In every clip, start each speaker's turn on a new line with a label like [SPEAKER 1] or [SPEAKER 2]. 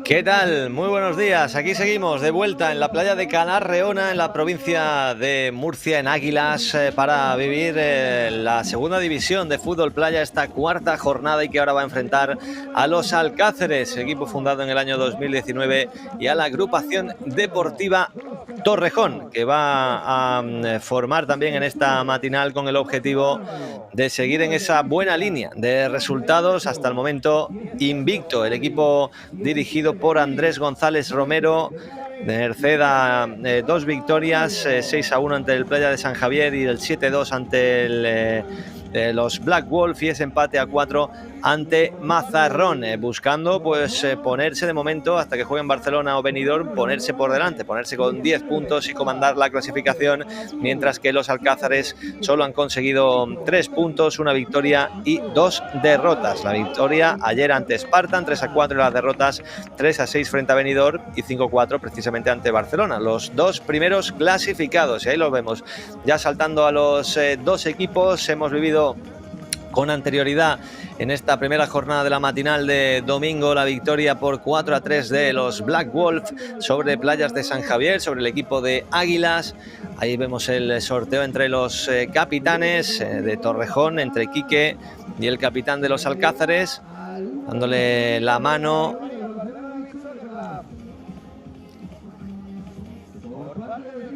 [SPEAKER 1] ¿Qué tal? Muy buenos días. Aquí seguimos de vuelta en la playa de Calarreona, en la provincia de Murcia, en Águilas, para vivir la segunda división de fútbol playa, esta cuarta jornada, y que ahora va a enfrentar a los Alcáceres, equipo fundado en el año 2019, y a la agrupación deportiva Torrejón, que va a formar también en esta matinal con el objetivo de seguir en esa buena línea de resultados. Hasta el momento invicto el equipo dirigido por Andrés González Romero, de Merced a 2 victorias, 6-1 ante el Playa de San Javier y el 7-2 ante los Black Wolf, y ese empate a 4 ante Mazarrón, buscando pues ponerse de momento, hasta que jueguen Barcelona o Benidorm, ponerse por delante, ponerse con 10 puntos y comandar la clasificación, mientras que los Alcázares solo han conseguido 3 puntos, una victoria y 2 derrotas. La victoria ayer ante Spartan, 3-4, y las derrotas 3-6 frente a Benidorm y 5-4 precisamente ante Barcelona. Los dos primeros clasificados, y ahí los vemos ya saltando a los dos equipos. Hemos vivido con anterioridad en esta primera jornada de la matinal de domingo la victoria por 4-3 de los Black Wolf sobre Playas de San Javier, sobre el equipo de Águilas. Ahí vemos el sorteo entre los capitanes de Torrejón, entre Quique y el capitán de los Alcázares, dándole la mano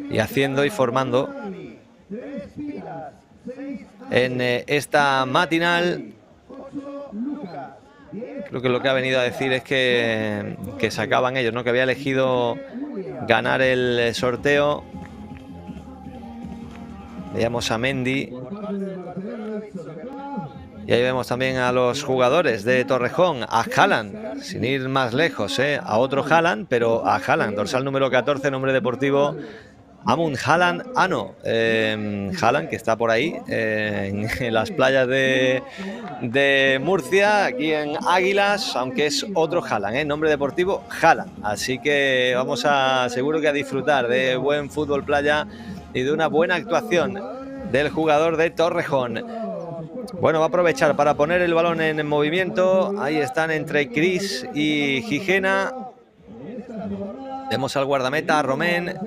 [SPEAKER 1] y haciendo y formando en esta matinal. Creo que lo que ha venido a decir es que sacaban ellos, ¿no? Que había elegido ganar el sorteo. Veíamos a Mendy. Y ahí vemos también a los jugadores de Torrejón, a Haaland, sin ir más lejos, a otro Haaland, pero a Haaland, dorsal número 14, nombre deportivo Amun Haaland Ano. Haaland, que está por ahí, en las playas de Murcia, aquí en Águilas, aunque es otro Haaland, nombre deportivo Haaland. Así que vamos seguro que a disfrutar de buen fútbol playa y de una buena actuación del jugador de Torrejón. Bueno, va a aprovechar para poner el balón en movimiento. Ahí están entre Cris y Gigena. Vemos al guardameta, Romén.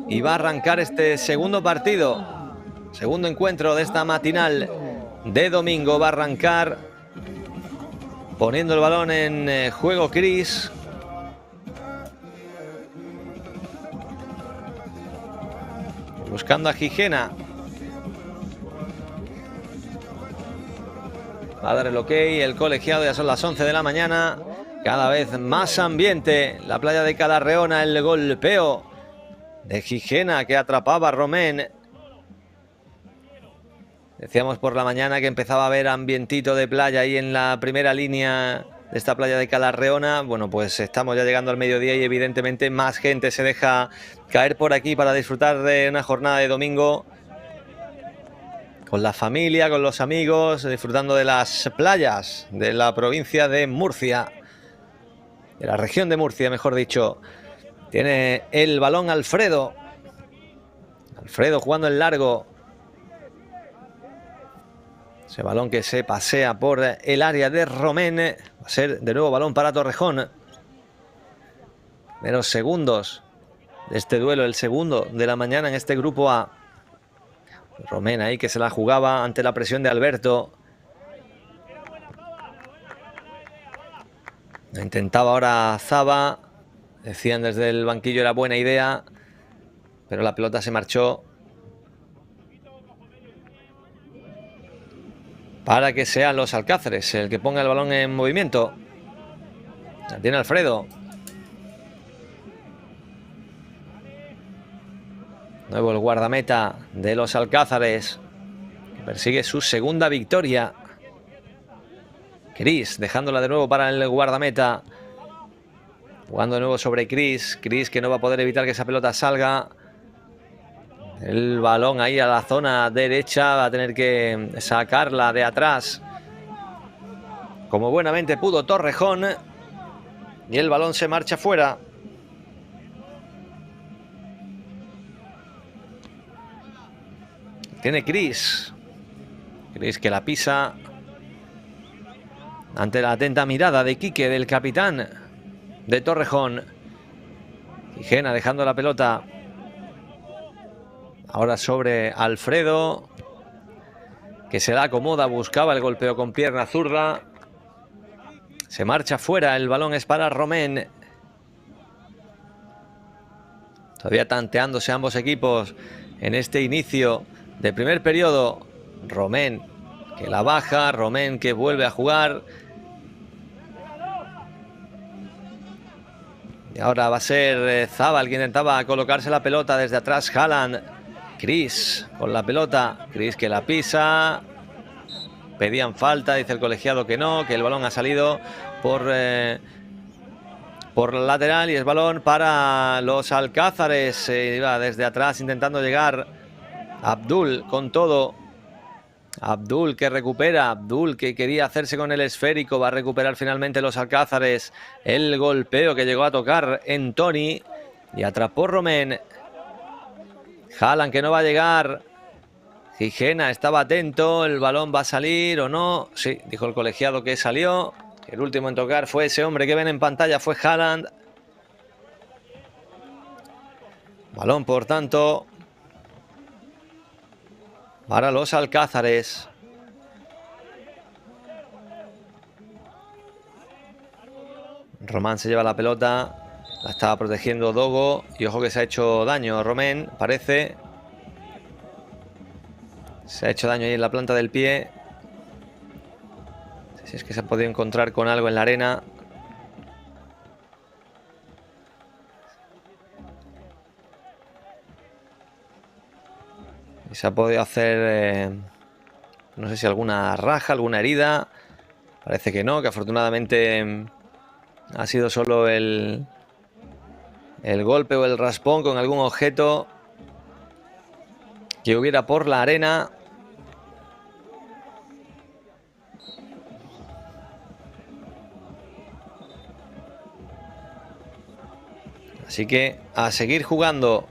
[SPEAKER 1] Y va a arrancar este segundo partido, segundo encuentro de esta matinal de domingo. Va a arrancar poniendo el balón en juego Cris. Buscando a Gigena. Va a dar el ok el colegiado, ya son las 11 de la mañana. Cada vez más ambiente. La playa de Calarreona, el golpeo de Gigena que atrapaba a Romén. Decíamos por la mañana que empezaba a haber ambientito de playa ahí en la primera línea de esta playa de Calarreona. Bueno, pues estamos ya llegando al mediodía y evidentemente más gente se deja caer por aquí para disfrutar de una jornada de domingo con la familia, con los amigos, disfrutando de las playas de la provincia de Murcia, de la región de Murcia, mejor dicho. Tiene el balón Alfredo. Alfredo jugando en largo. Ese balón que se pasea por el área de Romén. Va a ser de nuevo balón para Torrejón. Primeros segundos de este duelo, el segundo de la mañana en este grupo A. Romén ahí que se la jugaba ante la presión de Alberto. Intentaba ahora Zaba. Decían desde el banquillo era buena idea, pero la pelota se marchó para que sean los Alcáceres el que ponga el balón en movimiento. La tiene Alfredo. Nuevo el guardameta de los Alcázares, que persigue su segunda victoria. Cris dejándola de nuevo para el guardameta. Jugando de nuevo sobre Cris. Cris que no va a poder evitar que esa pelota salga. El balón ahí a la zona derecha. Va a tener que sacarla de atrás, como buenamente pudo Torrejón. Y el balón se marcha fuera. Tiene Cris. Cris que la pisa. ante la atenta mirada de Quique, del capitán de Torrejón. Gijena dejando la pelota ahora sobre Alfredo, que se la acomoda, buscaba el golpeo con pierna zurda. Se marcha fuera, el balón es para Romén. Todavía tanteándose ambos equipos en este inicio de primer periodo. Romén que la baja, Romén que vuelve a jugar. Y ahora va a ser Zabal quien intentaba colocarse la pelota desde atrás. Haaland. Chris con la pelota. Chris que la pisa. Pedían falta, dice el colegiado que no, que el balón ha salido por la lateral y es balón para los alcázares. Iba desde atrás intentando llegar Abdul con todo. Abdul que recupera, Abdul que quería hacerse con el esférico, va a recuperar finalmente los alcázares. El golpeo que llegó a tocar en Tony y atrapó Romén. Haaland que no va a llegar. Gijena estaba atento, el balón va a salir o no. Sí, dijo el colegiado que salió. El último en tocar fue ese hombre que ven en pantalla, fue Haaland. Balón, por tanto, para los alcázares. Román se lleva la pelota. La estaba protegiendo Dogo. Y ojo que se ha hecho daño Romén, parece. Se ha hecho daño ahí en la planta del pie. No sé si es que se ha podido encontrar con algo en la arena. Y se ha podido hacer, no sé si alguna raja, alguna herida. Parece que no, que afortunadamente ha sido solo el golpe o el raspón con algún objeto que hubiera por la arena. Así que a seguir jugando.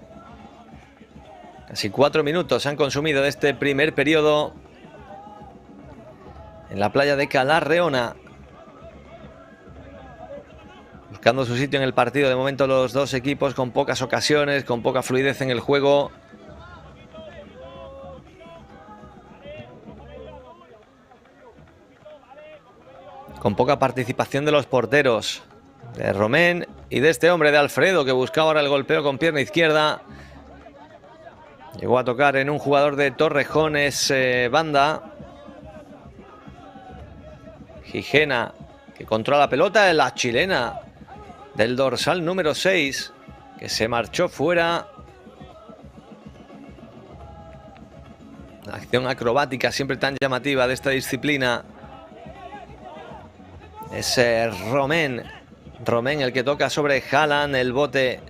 [SPEAKER 1] Casi 4 minutos se han consumido de este primer periodo en la playa de Calar Reona. Buscando su sitio en el partido. De momento los dos equipos con pocas ocasiones, con poca fluidez en el juego. Con poca participación de los porteros. De Romén y de este hombre de Alfredo que buscaba ahora el golpeo con pierna izquierda. Llegó a tocar en un jugador de Torrejón, es Banda. Gijena que controla la pelota, la chilena del dorsal número 6 que se marchó fuera. Acción acrobática siempre tan llamativa de esta disciplina. Es Romén el que toca sobre Haaland, el bote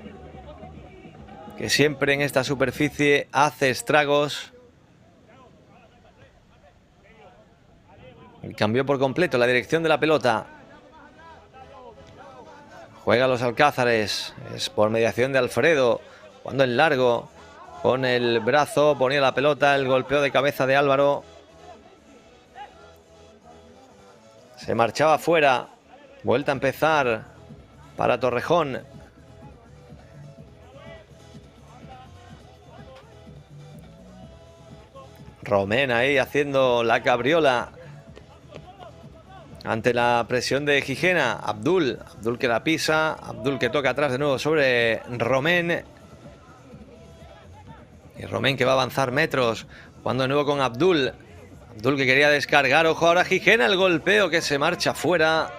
[SPEAKER 1] que siempre en esta superficie hace estragos. Y cambió por completo la dirección de la pelota. Juega los alcázares, es por mediación de Alfredo, jugando en largo, con el brazo, ponía la pelota, el golpeo de cabeza de Álvaro. Se marchaba fuera, vuelta a empezar para Torrejón. Romén ahí haciendo la cabriola ante la presión de Gijena. Abdul que la pisa, Abdul que toca atrás de nuevo sobre Romén. Y Romén que va a avanzar metros, jugando de nuevo con Abdul que quería descargar, ojo ahora Gijena, el golpeo que se marcha fuera.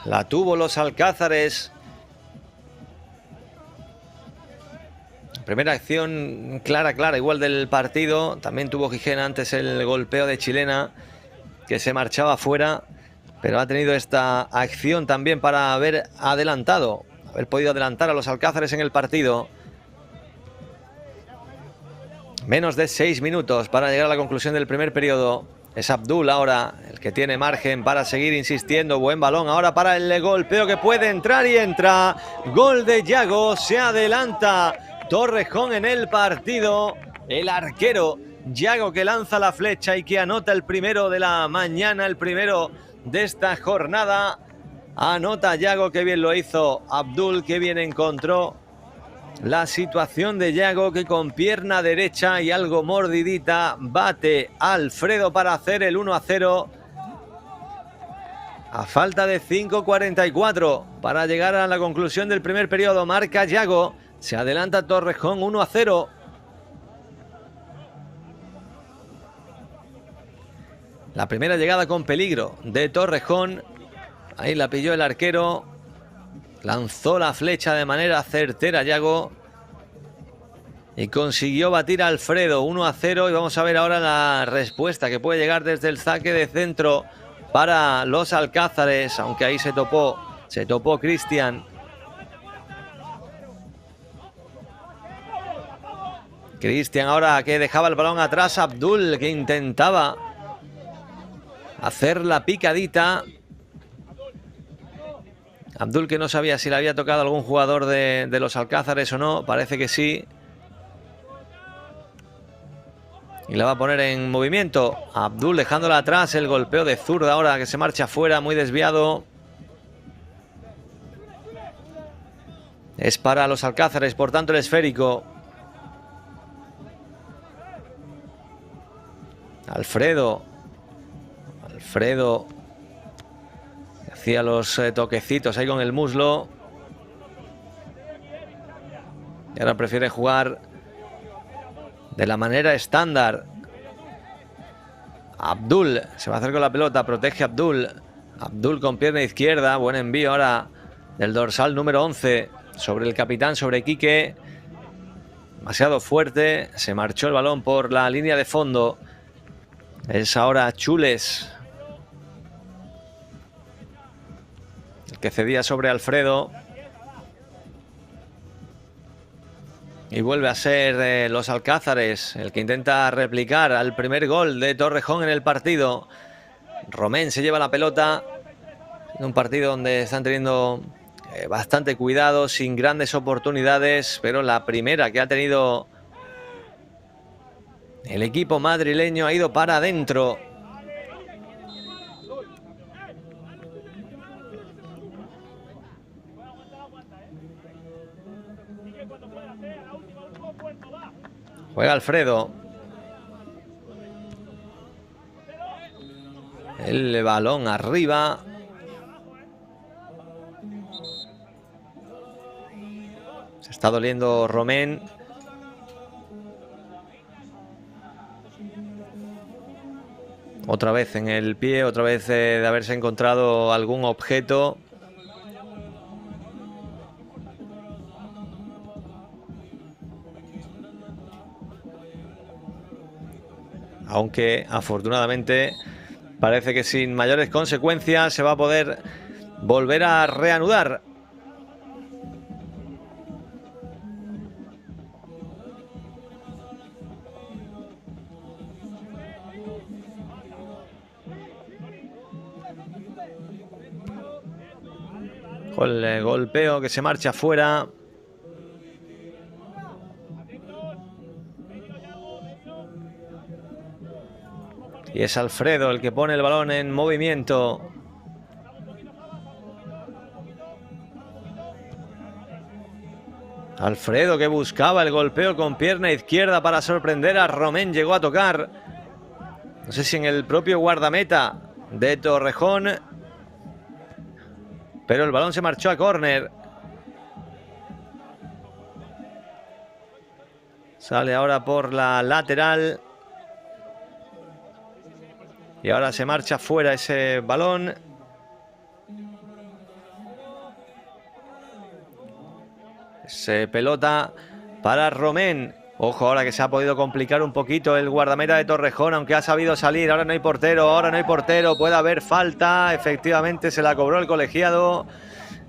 [SPEAKER 1] La tuvo los alcázares. Primera acción clara, igual del partido. También tuvo Gijena antes el golpeo de Chilena, que se marchaba fuera. Pero ha tenido esta acción también para haber podido adelantar a los alcázares en el partido. Menos de 6 minutos para llegar a la conclusión del primer periodo. Es Abdul ahora el que tiene margen para seguir insistiendo. Buen balón ahora para el golpeo que puede entrar y entra. Gol de Yago, se adelanta Torrejón en el partido. El arquero Yago que lanza la flecha y que anota el primero de la mañana, el primero de esta jornada. Anota Yago, que bien lo hizo Abdul, que bien encontró la situación de Yago, que con pierna derecha y algo mordidita bate a Alfredo para hacer el 1-0. A falta de 5:44 para llegar a la conclusión del primer periodo, marca Yago. Se adelanta Torrejón 1-0. La primera llegada con peligro de Torrejón. Ahí la pilló el arquero. Lanzó la flecha de manera certera Yago. Y consiguió batir a Alfredo 1-0. Y vamos a ver ahora la respuesta que puede llegar desde el saque de centro para los alcázares. Aunque ahí se topó Cristian. Cristian ahora que dejaba el balón atrás. Abdul, que intentaba hacer la picadita. Abdul, que no sabía si le había tocado algún jugador de los alcázares o no. Parece que sí. Y la va a poner en movimiento. Abdul dejándola atrás. El golpeo de zurda ahora que se marcha fuera. Muy desviado. Es para los alcázares. Por tanto el esférico. Alfredo hacía los toquecitos ahí con el muslo. Y ahora prefiere jugar de la manera estándar. Abdul se va a hacer con la pelota. Protege Abdul. Abdul con pierna izquierda. Buen envío ahora del dorsal número 11 sobre el capitán, sobre Quique. Demasiado fuerte. Se marchó el balón por la línea de fondo. Es ahora Chules el que cedía sobre Alfredo. Y vuelve a ser los alcázares el que intenta replicar al primer gol de Torrejón en el partido. Romén se lleva la pelota. En un partido donde están teniendo bastante cuidado, sin grandes oportunidades. Pero la primera que ha tenido el equipo madrileño ha ido para adentro. Juega Alfredo. El balón arriba. Se está doliendo Romén. Otra vez en el pie, otra vez de haberse encontrado algún objeto. Aunque afortunadamente parece que sin mayores consecuencias se va a poder volver a reanudar. Con el golpeo que se marcha fuera. Y es Alfredo el que pone el balón en movimiento. Alfredo que buscaba el golpeo con pierna izquierda para sorprender a Romén. Llegó a tocar, no sé si en el propio guardameta de Torrejón. Pero el balón se marchó a córner. Sale ahora por la lateral. Y ahora se marcha fuera ese balón. Pelota para Romén. Ojo ahora que se ha podido complicar un poquito el guardameta de Torrejón, aunque ha sabido salir. Ahora no hay portero, puede haber falta. Efectivamente se la cobró el colegiado.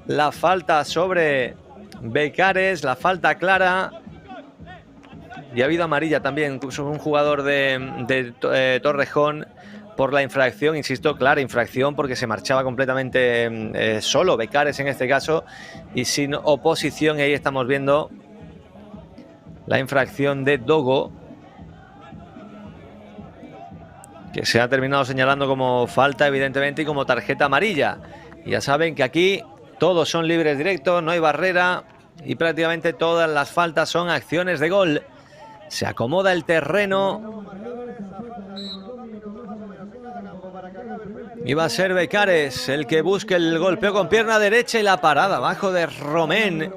[SPEAKER 1] La falta sobre Becares, la falta clara. Y ha habido amarilla también sobre un jugador de Torrejón por la infracción. Insisto, clara infracción porque se marchaba completamente solo, Becares en este caso, y sin oposición. Y ahí estamos viendo la infracción de Dogo. que se ha terminado señalando como falta, evidentemente, y como tarjeta amarilla. Y ya saben que aquí todos son libres directos, no hay barrera y prácticamente todas las faltas son acciones de gol. Se acomoda el terreno y va a ser Becares el que busque el golpeo con pierna derecha y la parada abajo de Romén,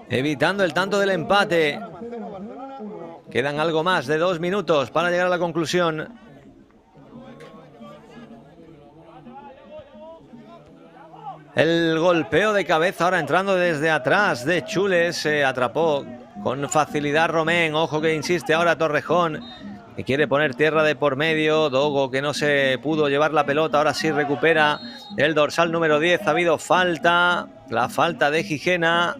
[SPEAKER 1] evitando el tanto del empate. Quedan algo más de 2 minutos para llegar a la conclusión. El golpeo de cabeza ahora entrando desde atrás de Chules. Se atrapó con facilidad Romén. Ojo que insiste ahora Torrejón, que quiere poner tierra de por medio. Dogo, que no se pudo llevar la pelota, ahora sí recupera el dorsal número 10. Ha habido falta, la falta de Gijena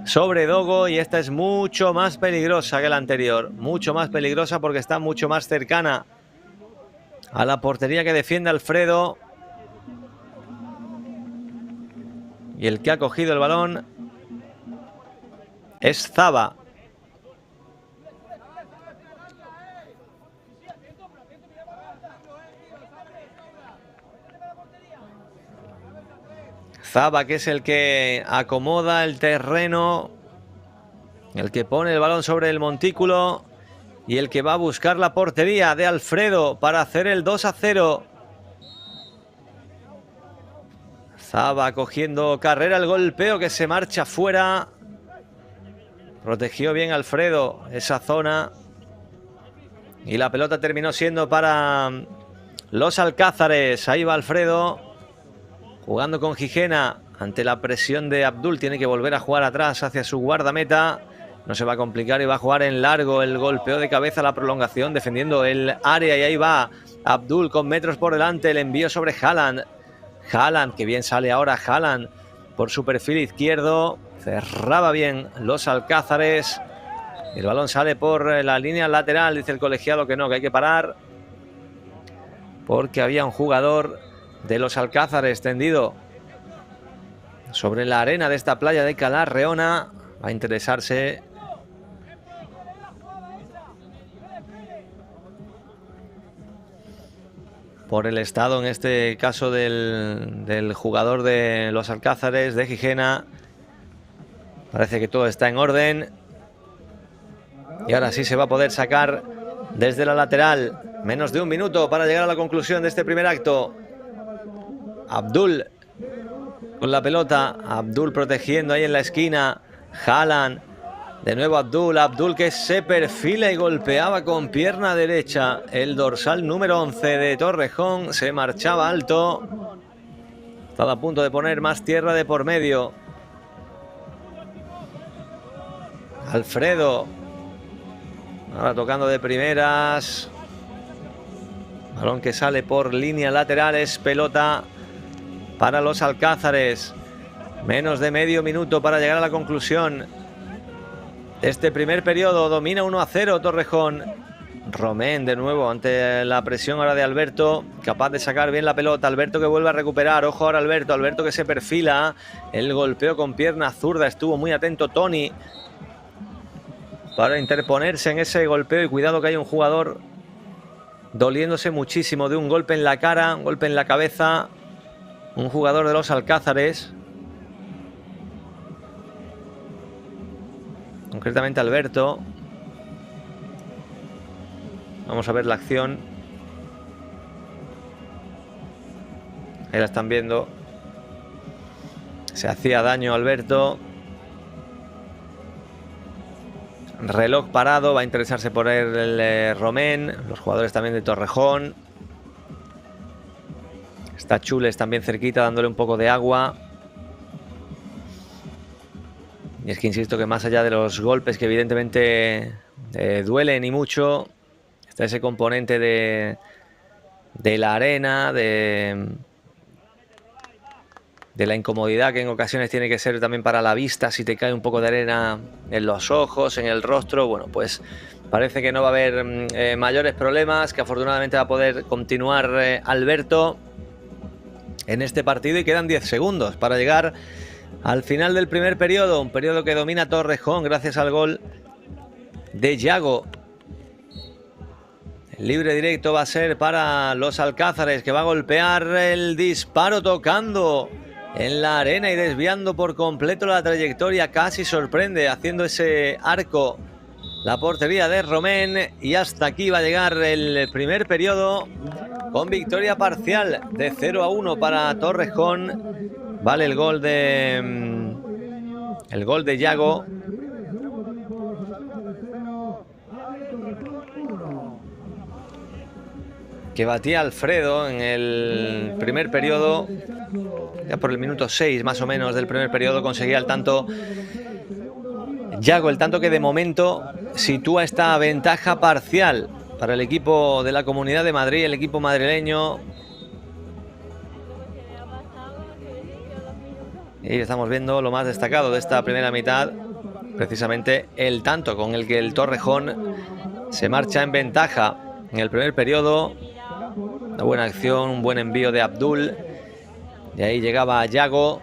[SPEAKER 1] sobre Dogo, y esta es mucho más peligrosa que la anterior. Mucho más peligrosa porque está mucho más cercana a la portería que defiende Alfredo. Y el que ha cogido el balón es Zaba. Zaba, que es el que acomoda el terreno, el que pone el balón sobre el montículo y el que va a buscar la portería de Alfredo para hacer el 2-0. Zaba cogiendo carrera, el golpeo que se marcha fuera. Protegió bien Alfredo esa zona y la pelota terminó siendo para los Alcázares. Ahí va Alfredo jugando con Gijena ante la presión de Abdul. Tiene que volver a jugar atrás hacia su guardameta. No se va a complicar y va a jugar en largo. El golpeo de cabeza, la prolongación, defendiendo el área. Y ahí va Abdul con metros por delante. El envío sobre Haaland. Haaland, que bien sale ahora Haaland por su perfil izquierdo. Cerraba bien los Alcázares. El balón sale por la línea lateral. Dice el colegiado que no, que hay que parar, porque había un jugador de los Alcázares tendido sobre la arena de esta playa de Calar Reona. Va a interesarse por el estado, en este caso, del jugador de los Alcázares, de Gijena. Parece que todo está en orden. Y ahora sí se va a poder sacar desde la lateral. Menos de un minuto para llegar a la conclusión de este primer acto. Abdul con la pelota. Abdul protegiendo ahí en la esquina. Haaland. De nuevo Abdul. Abdul que se perfila y golpeaba con pierna derecha. El dorsal número 11 de Torrejón se marchaba alto. Estaba a punto de poner más tierra de por medio. Alfredo. Ahora tocando de primeras. Balón que sale por líneas laterales. Pelota para los Alcázares. Menos de medio minuto para llegar a la conclusión de este primer periodo. Domina 1-0 Torrejón. Romén de nuevo ante la presión ahora de Alberto. Capaz de sacar bien la pelota. Alberto que vuelve a recuperar. Ojo ahora Alberto. Alberto que se perfila. El golpeo con pierna zurda. Estuvo muy atento Tony para interponerse en ese golpeo. Y cuidado que hay un jugador doliéndose muchísimo de un golpe en la cara, un golpe en la cabeza. Un jugador de los Alcázares. Concretamente Alberto. Vamos a ver la acción. Ahí la están viendo. Se hacía daño Alberto. Reloj parado. Va a interesarse por el Romén. Los jugadores también de Torrejón. Está Chules también cerquita dándole un poco de agua. Y es que insisto que más allá de los golpes que evidentemente duelen y mucho, está ese componente de la arena, de la incomodidad que en ocasiones tiene que ser también para la vista. Si te cae un poco de arena en los ojos, en el rostro, bueno, pues parece que no va a haber mayores problemas, que afortunadamente va a poder continuar Alberto en este partido. Y quedan 10 segundos para llegar al final del primer periodo, un periodo que domina Torrejón gracias al gol de Yago. Libre directo va a ser para los Alcázares, que va a golpear el disparo tocando en la arena y desviando por completo la trayectoria. Casi sorprende haciendo ese arco la portería de Romén, y hasta aquí va a llegar el primer periodo con victoria parcial de 0-1 para Torrejón. Vale el gol de Yago, que batía Alfredo en el primer periodo. Ya por el minuto 6 más o menos del primer periodo conseguía el tanto Yago, el tanto que de momento sitúa esta ventaja parcial para el equipo de la Comunidad de Madrid, el equipo madrileño. Y estamos viendo lo más destacado de esta primera mitad, precisamente el tanto con el que el Torrejón se marcha en ventaja en el primer periodo. Una buena acción, un buen envío de Abdul. Y ahí llegaba Yago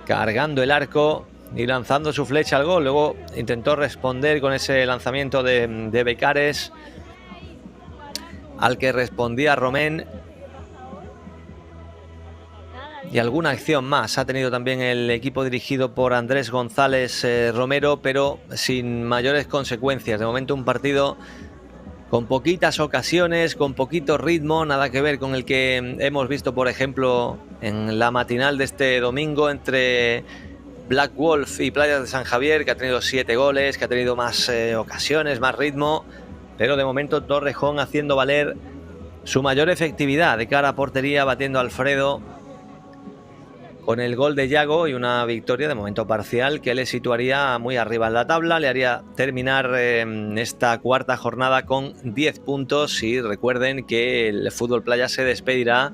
[SPEAKER 1] cargando el arco y lanzando su flecha al gol. Luego intentó responder con ese lanzamiento de Becares, al que respondía Romén. Y alguna acción más ha tenido también el equipo dirigido por Andrés González Romero, pero sin mayores consecuencias. De momento un partido con poquitas ocasiones, con poquito ritmo, nada que ver con el que hemos visto, por ejemplo, en la matinal de este domingo entre Black Wolf y Playas de San Javier, que ha tenido 7 goles, que ha tenido más ocasiones, más ritmo, pero de momento Torrejón haciendo valer su mayor efectividad de cara a portería, batiendo a Alfredo con el gol de Yago, y una victoria de momento parcial que le situaría muy arriba en la tabla, le haría terminar esta cuarta jornada con 10 puntos. Y recuerden que el Fútbol Playa se despedirá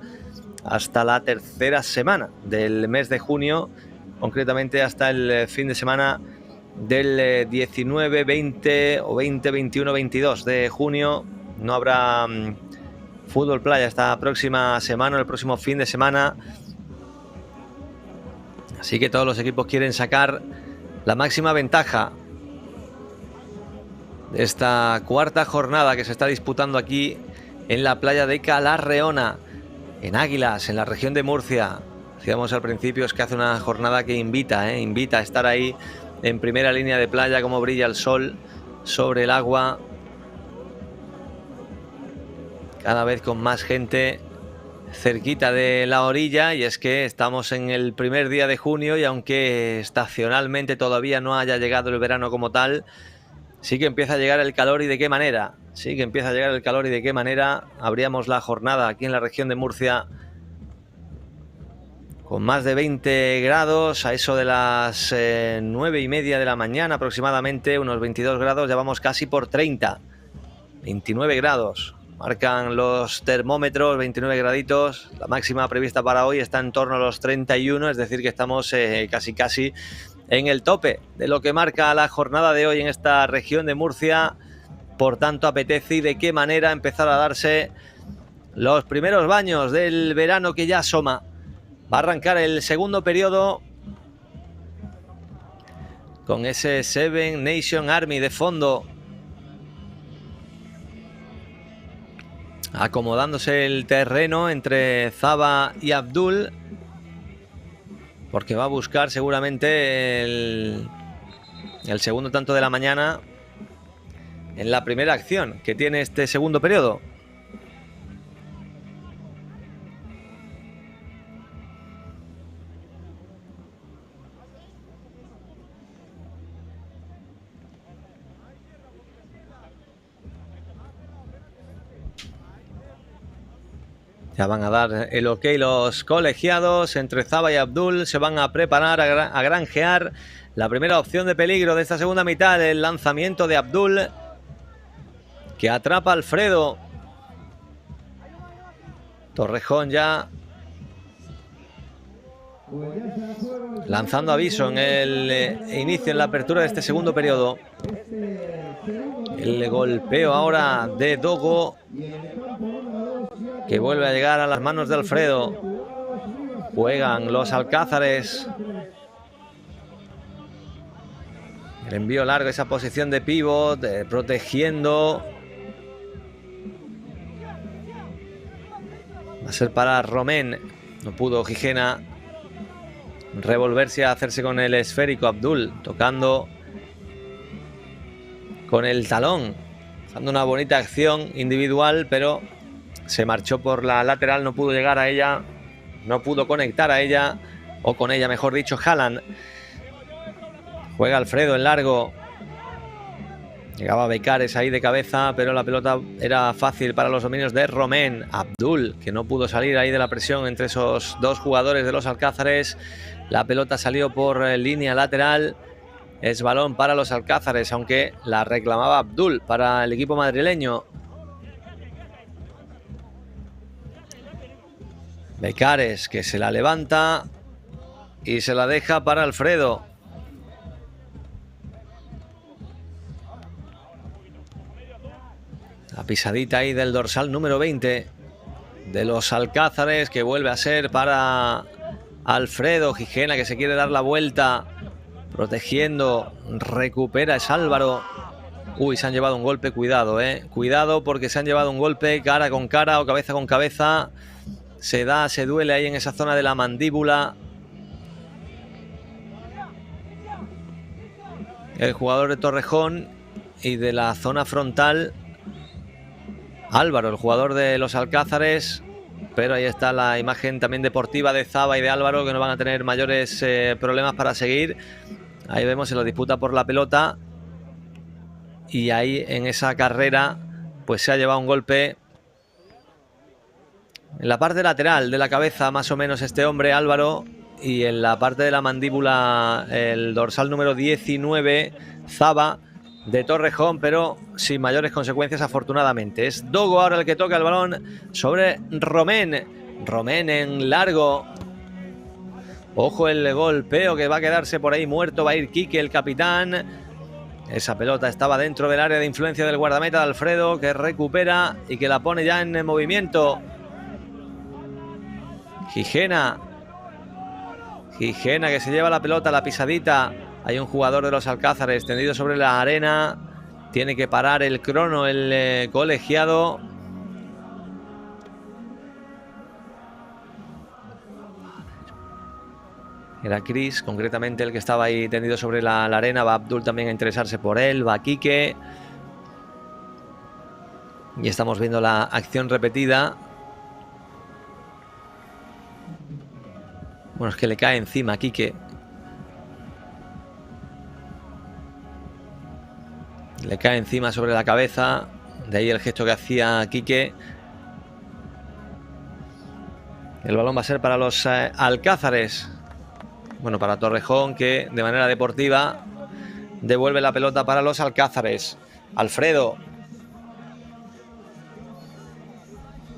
[SPEAKER 1] hasta la tercera semana del mes de junio, concretamente hasta el fin de semana del 19, 20 o 20, 21, 22 de junio. No habrá Fútbol Playa esta próxima semana, el próximo fin de semana. Así que todos los equipos quieren sacar la máxima ventaja de esta cuarta jornada que se está disputando aquí en la playa de Calarreona, en Águilas, en la región de Murcia. Decíamos al principio, es que hace una jornada que invita a estar ahí en primera línea de playa, como brilla el sol sobre el agua, cada vez con más gente cerquita de la orilla. Y es que estamos en el primer día de junio, y aunque estacionalmente todavía no haya llegado el verano como tal, sí que empieza a llegar el calor, y de qué manera. Abríamos la jornada aquí en la región de Murcia con más de 20 grados, a eso de las 9:30 de la mañana aproximadamente, unos 22 grados, ya vamos casi por 30, 29 grados. Marcan los termómetros, 29 graditos. La máxima prevista para hoy está en torno a los 31, es decir que estamos casi en el tope de lo que marca la jornada de hoy en esta región de Murcia. Por tanto, apetece, y de qué manera, empezar a darse los primeros baños del verano que ya asoma. Va a arrancar el segundo periodo con ese Seven Nation Army de fondo, acomodándose el terreno entre Zaba y Abdul, porque va a buscar seguramente el segundo tanto de la mañana en la primera acción que tiene este segundo periodo. Ya van a dar el ok los colegiados. Entre Zaba y Abdul se van a preparar a granjear la primera opción de peligro de esta segunda mitad. El lanzamiento de Abdul, que atrapa a Alfredo. Torrejón ya lanzando aviso en el inicio, en la apertura de este segundo periodo. El golpeo ahora de Dogo, que vuelve a llegar a las manos de Alfredo. Juegan los Alcázares. El envío largo, esa posición de pívot, protegiendo Va a ser para Romén. No pudo Gigena revolverse a hacerse con el esférico. Abdul tocando con el talón, dando una bonita acción individual, pero se marchó por la lateral, no pudo llegar a ella, no pudo conectar a ella, o con ella mejor dicho. Haaland. Juega Alfredo en largo. Llegaba Becares ahí de cabeza, pero la pelota era fácil para los dominios de Romén. Abdul, que no pudo salir ahí de la presión entre esos dos jugadores de los Alcázares. La pelota salió por línea lateral. Es balón para los Alcázares, aunque la reclamaba Abdul para el equipo madrileño. Becares, que se la levanta y se la deja para Alfredo. La pisadita ahí del dorsal número 20 de los Alcázares, que vuelve a ser para Alfredo. Gigena, que se quiere dar la vuelta, protegiendo, recupera, es Álvaro. Uy, se han llevado un golpe, cuidado, cuidado, porque se han llevado un golpe cara con cara o cabeza con cabeza. Se duele ahí en esa zona de la mandíbula. El jugador de Torrejón, y de la zona frontal Álvaro, el jugador de los Alcázares. Pero ahí está la imagen también deportiva de Zaba y de Álvaro, que no van a tener mayores problemas para seguir. Ahí vemos, se lo disputa por la pelota. Y ahí en esa carrera pues se ha llevado un golpe en la parte lateral de la cabeza, más o menos, este hombre Álvaro. Y en la parte de la mandíbula el dorsal número 19, Zaba, de Torrejón, pero sin mayores consecuencias, afortunadamente. Es Dogo ahora el que toca el balón sobre Romén. Romén en largo. Ojo el golpeo, que va a quedarse por ahí muerto. Va a ir Quique, el capitán. Esa pelota estaba dentro del área de influencia del guardameta de Alfredo, que recupera y que la pone ya en movimiento. Gigena, que se lleva la pelota, la pisadita. Hay un jugador de los Alcázares tendido sobre la arena. Tiene que parar el crono el colegiado. Era Cris, concretamente, el que estaba ahí tendido sobre la arena. Va Abdul también a interesarse por él. Va Quique. Y estamos viendo la acción repetida. Bueno, es que le cae encima a Quique. Le cae encima sobre la cabeza. De ahí el gesto que hacía Quique. El balón va a ser para los Alcázares. Bueno, para Torrejón, que de manera deportiva devuelve la pelota para los Alcázares. Alfredo.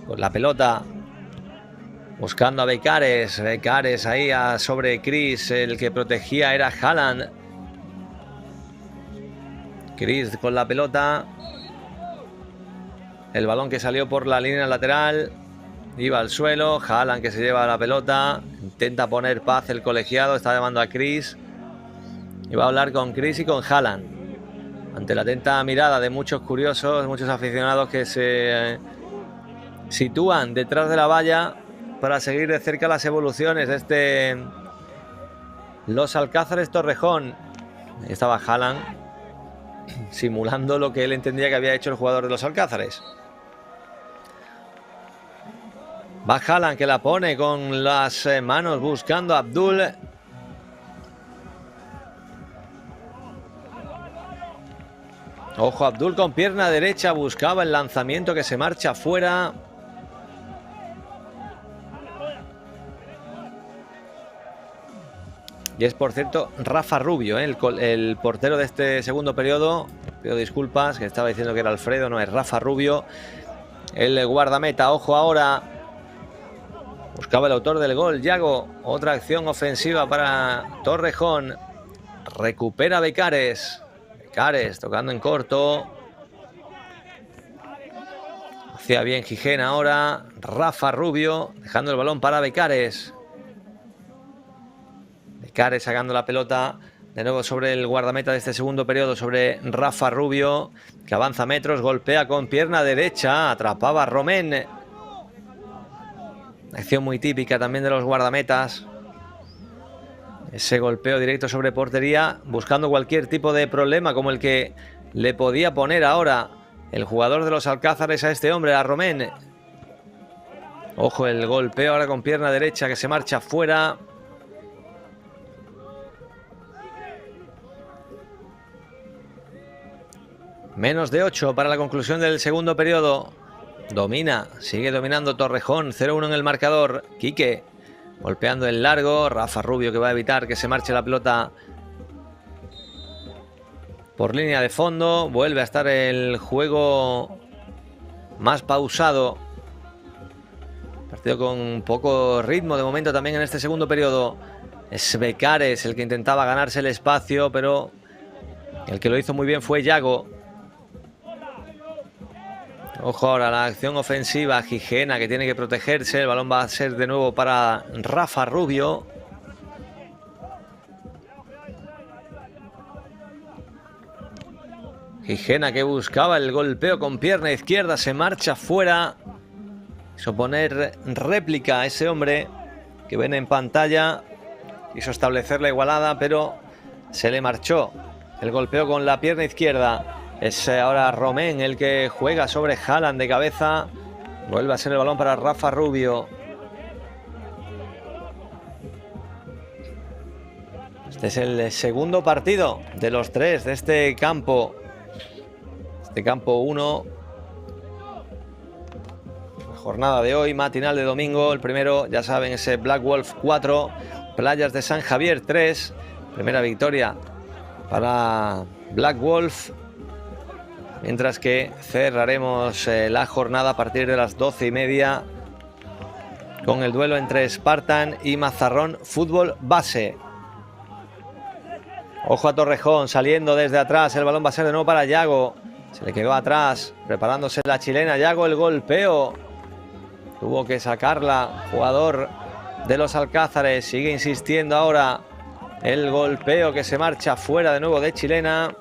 [SPEAKER 1] Con la pelota. Buscando a Becares. Becares ahí sobre Cris. El que protegía era Haaland. Cris con la pelota. El balón que salió por la línea lateral. Iba al suelo. Haaland, que se lleva la pelota. Intenta poner paz el colegiado. Está llamando a Cris. Y va a hablar con Cris y con Haaland. Ante la atenta mirada de muchos curiosos, muchos aficionados que se sitúan detrás de la valla para seguir de cerca las evoluciones de los Alcázares Torrejón. Ahí estaba Haaland, simulando lo que él entendía que había hecho el jugador de los Alcázares. Va Haaland, que la pone con las manos buscando a Abdul. Ojo, Abdul con pierna derecha buscaba el lanzamiento, que se marcha fuera. Y es, por cierto, Rafa Rubio, el portero de este segundo periodo. Pido disculpas, que estaba diciendo que era Alfredo, no, es Rafa Rubio, el guardameta. Ojo ahora. Buscaba el autor del gol, Yago. Otra acción ofensiva para Torrejón. Recupera Becares. Becares tocando en corto. Hacía bien Gigena ahora. Rafa Rubio dejando el balón para Becares. Becares sacando la pelota de nuevo sobre el guardameta de este segundo periodo, sobre Rafa Rubio, que avanza metros, golpea con pierna derecha. Atrapaba a Romén. Acción muy típica también de los guardametas. Ese golpeo directo sobre portería, buscando cualquier tipo de problema como el que le podía poner ahora el jugador de los Alcázares a este hombre, a Romén. Ojo, el golpeo ahora con pierna derecha que se marcha fuera. Menos de 8 para la conclusión del segundo periodo. Domina, sigue dominando Torrejón, 0-1 en el marcador. Quique golpeando el largo, Rafa Rubio que va a evitar que se marche la pelota por línea de fondo. Vuelve a estar el juego más pausado. Partido con poco ritmo de momento también en este segundo periodo. Es Becares el que intentaba ganarse el espacio, pero el que lo hizo muy bien fue Yago. Ojo ahora la acción ofensiva, Gigena que tiene que protegerse. El balón va a ser de nuevo para Rafa Rubio. Gigena que buscaba el golpeo con pierna izquierda, se marcha fuera. Quiso poner réplica a ese hombre que ven en pantalla. Quiso establecer la igualada, pero se le marchó el golpeo con la pierna izquierda. Es ahora Romén el que juega sobre Haaland de cabeza. Vuelve a ser el balón para Rafa Rubio. Este es el segundo partido de los 3 de este campo. Este campo 1. Jornada de hoy, matinal de domingo. El primero, ya saben, ese Black Wolf 4. Playas de San Javier 3. Primera victoria para Black Wolf. Mientras que cerraremos la jornada a partir de las 12:30 con el duelo entre Spartan y Mazarrón Fútbol Base. Ojo a Torrejón saliendo desde atrás. El balón va a ser de nuevo para Yago. Se le quedó atrás, preparándose la chilena. Yago, el golpeo. Tuvo que sacarla. Jugador de los Alcázares. Sigue insistiendo ahora. El golpeo que se marcha fuera de nuevo de chilena.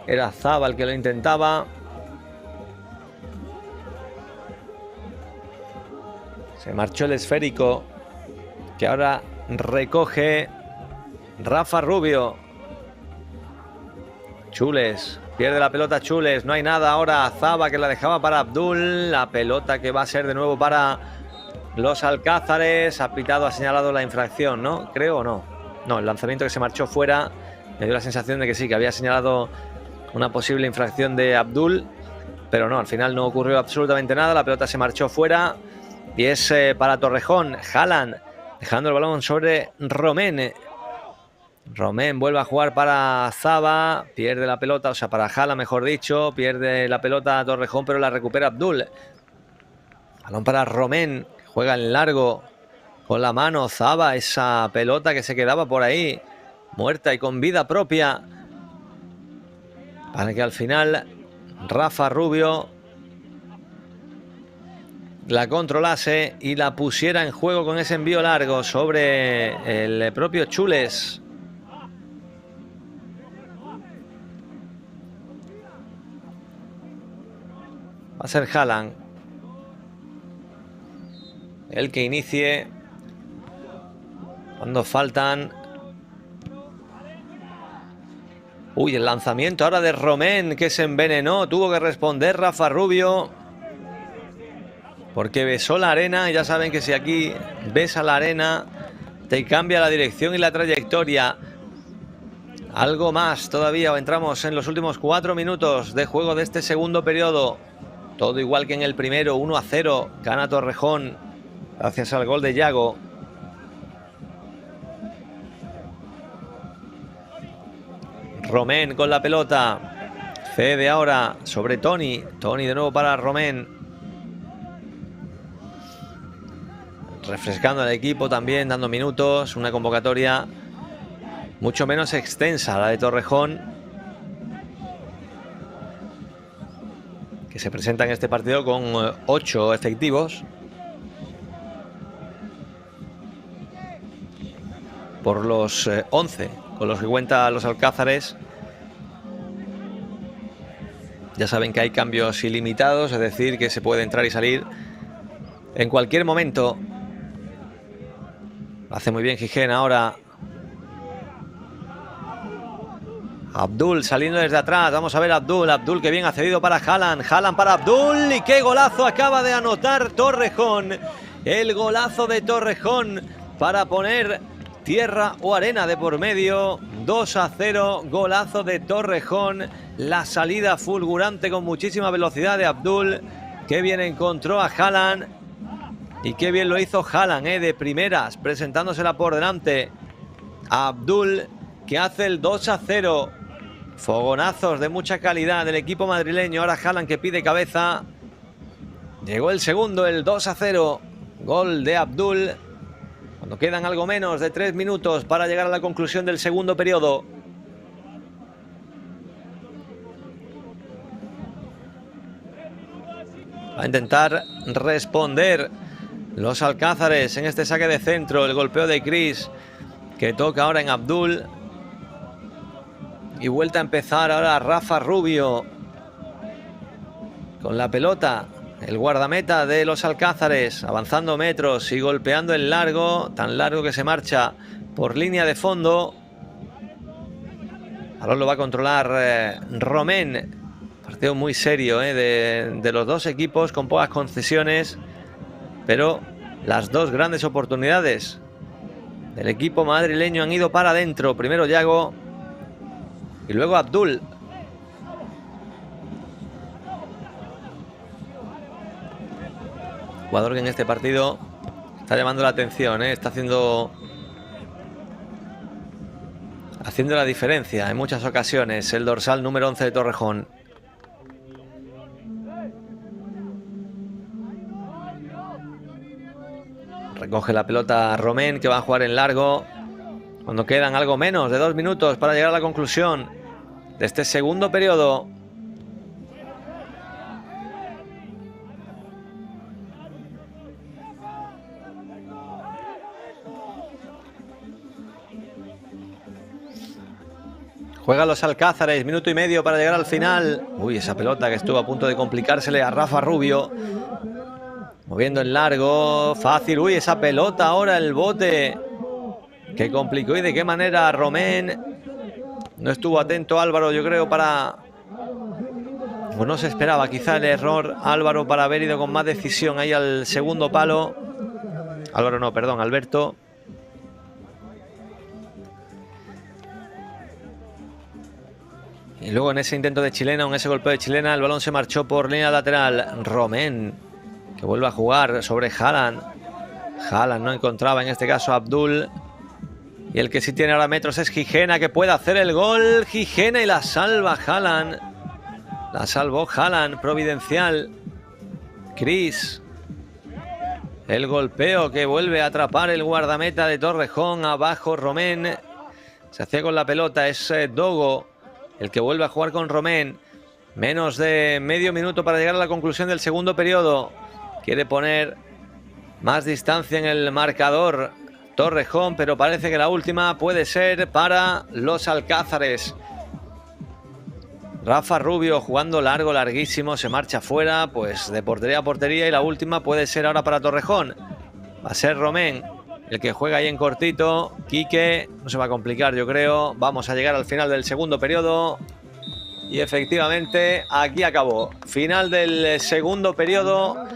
[SPEAKER 1] Era Zaba el que lo intentaba. Se marchó el esférico que ahora recoge Rafa Rubio. Chules, pierde la pelota Chules, no hay nada ahora. Zaba que la dejaba para Abdul. La pelota que va a ser de nuevo para los Alcázares. Ha pitado, ha señalado la infracción, ¿no? Creo o no. No, el lanzamiento que se marchó fuera. Me dio la sensación de que sí, que había señalado una posible infracción de Abdul, pero no, al final no ocurrió absolutamente nada. La pelota se marchó fuera y es para Torrejón. Haaland dejando el balón sobre Romén. Romén vuelve a jugar para Zaba, pierde la pelota, o sea, para Haaland mejor dicho, pierde la pelota a Torrejón, pero la recupera Abdul. Balón para Romén, que juega en largo con la mano. Zaba, esa pelota que se quedaba por ahí, muerta y con vida propia, para que al final Rafa Rubio la controlase y la pusiera en juego con ese envío largo sobre el propio Chules. Va a ser Haaland el que inicie cuando faltan. Uy, el lanzamiento ahora de Romén que se envenenó. Tuvo que responder Rafa Rubio porque besó la arena. Ya saben que si aquí besa la arena te cambia la dirección y la trayectoria. Algo más todavía. Entramos en los últimos 4 minutos de juego de este segundo periodo. Todo igual que en el primero, 1-0. Gana Torrejón gracias al gol de Yago. Romén con la pelota. Cede ahora sobre Toni. Toni de nuevo para Romén. Refrescando al equipo también, dando minutos. Una convocatoria mucho menos extensa, la de Torrejón, que se presenta en este partido con 8 efectivos. Por los 11 con los que cuenta los Alcázares. Ya saben que hay cambios ilimitados, es decir, que se puede entrar y salir en cualquier momento. Lo hace muy bien Gijena ahora. Abdul saliendo desde atrás. Vamos a ver Abdul. Abdul que bien ha cedido para Haaland. Haaland para Abdul. Y qué golazo acaba de anotar Torrejón. El golazo de Torrejón para poner tierra o arena de por medio. 2-0. Golazo de Torrejón. La salida fulgurante con muchísima velocidad de Abdul. Qué bien encontró a Haaland. Y qué bien lo hizo Haaland, de primeras, presentándosela por delante a Abdul, que hace el 2-0. Fogonazos de mucha calidad del equipo madrileño. Ahora Haaland que pide cabeza. Llegó el segundo, el 2-0. Gol de Abdul. Cuando quedan algo menos de 3 minutos para llegar a la conclusión del segundo periodo. Va a intentar responder los alcázares en este saque de centro. El golpeo de Chris, que toca ahora en Abdul. Y vuelta a empezar ahora Rafa Rubio con la pelota. El guardameta de los alcázares, avanzando metros y golpeando el largo, tan largo que se marcha por línea de fondo. Ahora lo va a controlar Romén. Partido muy serio de los dos equipos, con pocas concesiones, pero las dos grandes oportunidades del equipo madrileño han ido para adentro. Primero Yago y luego Abdul. Jugador que en este partido está llamando la atención, está haciendo la diferencia en muchas ocasiones. El dorsal número 11 de Torrejón. Recoge la pelota Romén, que va a jugar en largo cuando quedan algo menos de 2 minutos para llegar a la conclusión de este segundo periodo. Juega los alcázares, minuto y medio para llegar al final. Uy, esa pelota que estuvo a punto de complicársele a Rafa Rubio. Moviendo en largo, fácil. Uy, esa pelota ahora, el bote que complicó y de qué manera Romén. No estuvo atento Álvaro, yo creo, para... Pues no se esperaba quizá el error Álvaro para haber ido con más decisión ahí al segundo palo. Álvaro no, perdón, Alberto. Y luego en ese intento de chilena, en ese golpeo de chilena, el balón se marchó por línea lateral. Romén, que vuelve a jugar sobre Haaland. Haaland no encontraba en este caso a Abdul. Y el que sí tiene ahora metros es Gijena, que puede hacer el gol. Gijena y la salva Haaland. La salvó Haaland, providencial. Chris. El golpeo que vuelve a atrapar el guardameta de Torrejón. Abajo Romén. Se hacía con la pelota, es Dogo el que vuelve a jugar con Romén. Menos de medio minuto para llegar a la conclusión del segundo periodo. Quiere poner más distancia en el marcador Torrejón, pero parece que la última puede ser para los alcázares. Rafa Rubio jugando largo, larguísimo, se marcha fuera, pues de portería a portería, y la última puede ser ahora para Torrejón. Va a ser Romén el que juega ahí en cortito. Quique, no se va a complicar, yo creo. Vamos a llegar al final del segundo periodo. Y efectivamente, aquí acabó. Final del segundo periodo,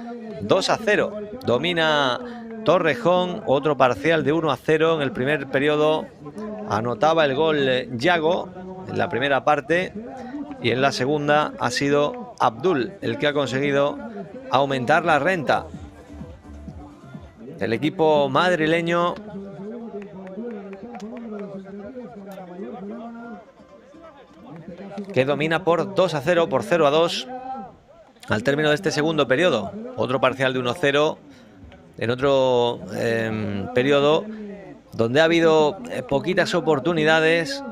[SPEAKER 1] 2-0. Domina Torrejón, otro parcial de 1-0. En el primer periodo anotaba el gol Yago en la primera parte. Y en la segunda ha sido Abdul el que ha conseguido aumentar la renta. El equipo madrileño que domina por 2-0, por 0-2 al término de este segundo periodo. Otro parcial de 1-0 en otro periodo donde ha habido poquitas oportunidades.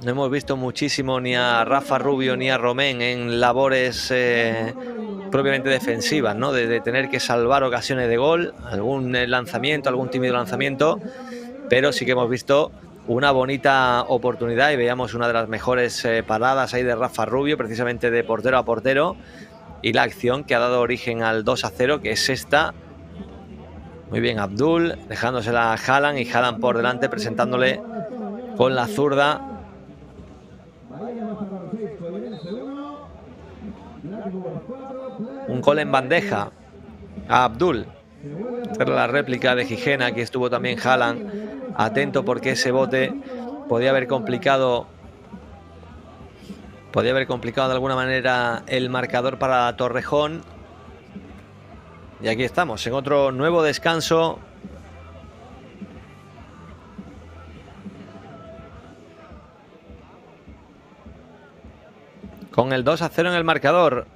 [SPEAKER 1] No hemos visto muchísimo ni a Rafa Rubio ni a Romén en labores propiamente defensivas, ¿no? De tener que salvar ocasiones de gol, algún lanzamiento, algún tímido lanzamiento, pero sí que hemos visto una bonita oportunidad y veíamos una de las mejores paradas ahí de Rafa Rubio, precisamente de portero a portero, y la acción que ha dado origen al 2-0, que es esta, Muy bien Abdul, dejándosela a Haaland y Haaland por delante, presentándole con la zurda. Un gol en bandeja a Abdul. Esta era la réplica de Gigena. Aquí estuvo también Haaland atento porque ese bote podía haber complicado de alguna manera el marcador para Torrejón. Y aquí estamos en otro nuevo descanso. Con el 2-0 en el marcador.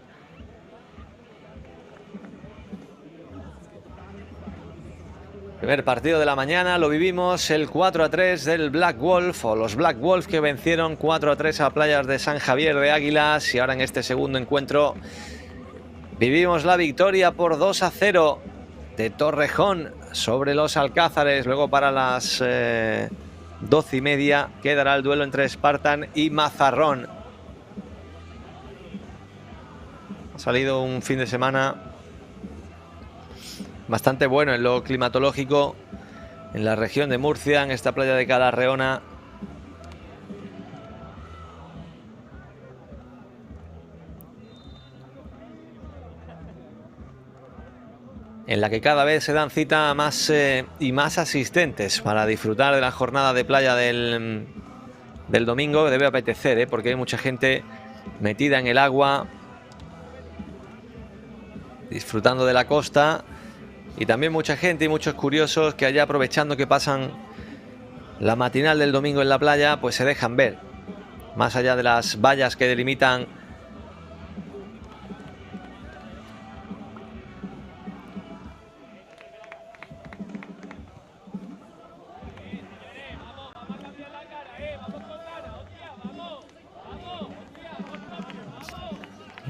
[SPEAKER 1] Primer partido de la mañana, lo vivimos, el 4-3 del Black Wolf, o los Black Wolf, que vencieron 4-3 a Playas de San Javier de Águilas. Y ahora en este segundo encuentro vivimos la victoria por 2-0 de Torrejón sobre los Alcázares. Luego para las 12:30 quedará el duelo entre Spartan y Mazarrón. Ha salido un fin de semana bastante bueno en lo climatológico en la región de Murcia, en esta playa de Cala Reona. En la que cada vez se dan cita más y más asistentes para disfrutar de la jornada de playa del domingo. Debe apetecer, porque hay mucha gente metida en el agua, disfrutando de la costa. Y también mucha gente y muchos curiosos que allá, aprovechando que pasan la matinal del domingo en la playa, pues se dejan ver. Más allá de las vallas que delimitan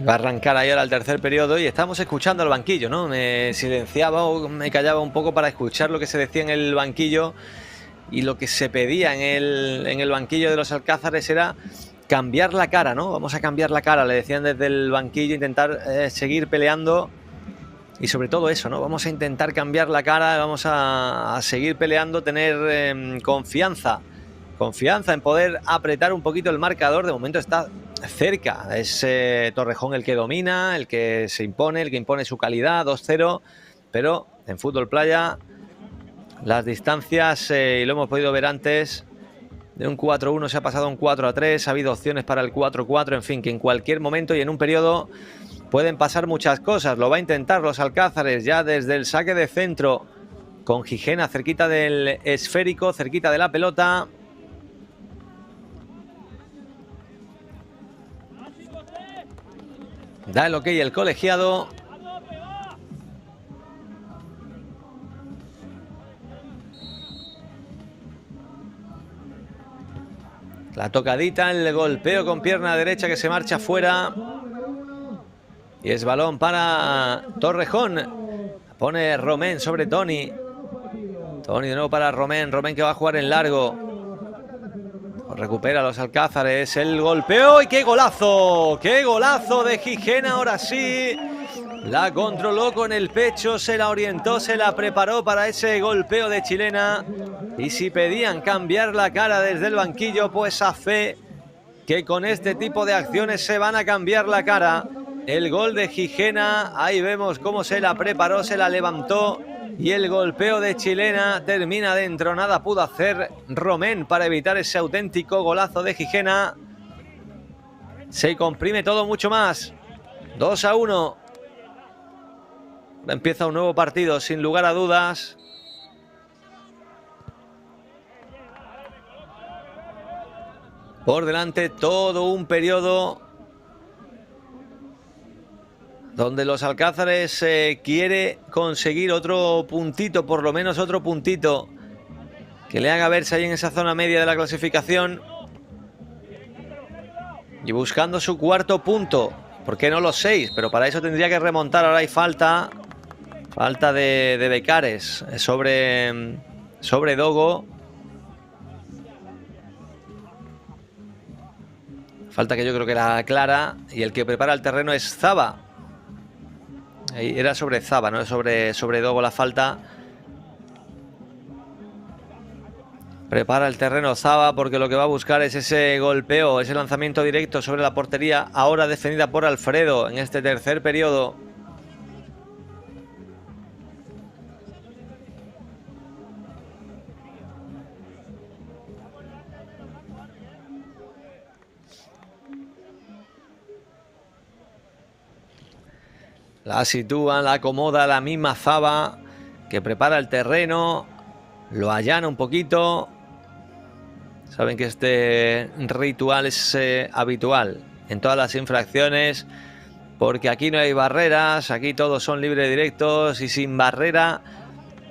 [SPEAKER 1] va a arrancar ahí ahora el tercer periodo y estamos escuchando al banquillo, ¿no? Me silenciaba o me callaba un poco para escuchar lo que se decía en el banquillo, y lo que se pedía en el banquillo de los Alcázares era cambiar la cara, ¿no? Vamos a cambiar la cara, le decían desde el banquillo, intentar seguir peleando, y sobre todo eso, ¿no? Vamos a intentar cambiar la cara, vamos a seguir peleando, tener confianza en poder apretar un poquito el marcador. De momento está cerca, es Torrejón el que domina, el que se impone, el que impone su calidad, 2-0, pero en fútbol playa las distancias, y lo hemos podido ver antes, de un 4-1 se ha pasado a un 4-3, ha habido opciones para el 4-4, en fin, que en cualquier momento y en un periodo pueden pasar muchas cosas. Lo va a intentar los Alcázares ya desde el saque de centro, con Gigena cerquita del esférico, cerquita de la pelota. Da el ok el colegiado. La tocadita, el golpeo con pierna derecha que se marcha fuera. Y es balón para Torrejón. Pone Romén sobre Toni. Toni de nuevo para Romén. Romén que va a jugar en largo. Recupera los Alcázares. El golpeo y ¡qué golazo! ¡Qué golazo de Gigena! Ahora sí. La controló con el pecho, se la orientó, se la preparó para ese golpeo de chilena. Y si pedían cambiar la cara desde el banquillo, pues a fe que con este tipo de acciones se van a cambiar la cara. El gol de Gigena, ahí vemos cómo se la preparó, se la levantó. Y el golpeo de chilena termina dentro. Nada pudo hacer Romén para evitar ese auténtico golazo de Gigena. Se comprime todo mucho más. 2-1. Empieza un nuevo partido, sin lugar a dudas. Por delante todo un periodo donde los Alcázares quiere conseguir otro puntito, por lo menos otro puntito, que le haga verse ahí en esa zona media de la clasificación. Y buscando su cuarto punto, ¿por qué no los 6? Pero para eso tendría que remontar. Ahora hay falta de Becares sobre Dogo. Falta que yo creo que era clara, y el que prepara el terreno es Zaba. Ahí era sobre Zaba, no es sobre Dogo la falta. Prepara el terreno Zaba porque lo que va a buscar es ese golpeo, ese lanzamiento directo sobre la portería, ahora defendida por Alfredo en este tercer periodo. La sitúa, la acomoda la misma Zaba, que prepara el terreno, lo allana un poquito. Saben que este ritual es habitual en todas las infracciones, porque aquí no hay barreras, aquí todos son libres directos y sin barrera,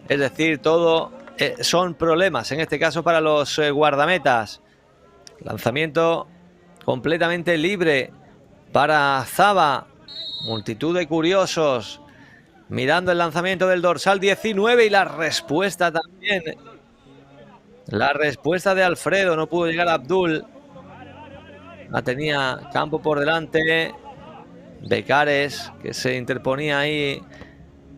[SPEAKER 1] es decir, todo son problemas, en este caso para los guardametas. Lanzamiento completamente libre para Zaba. Multitud de curiosos mirando el lanzamiento del dorsal 19 y la respuesta también. La respuesta de Alfredo, no pudo llegar a Abdul. La tenía Campo por delante. Becares, que se interponía ahí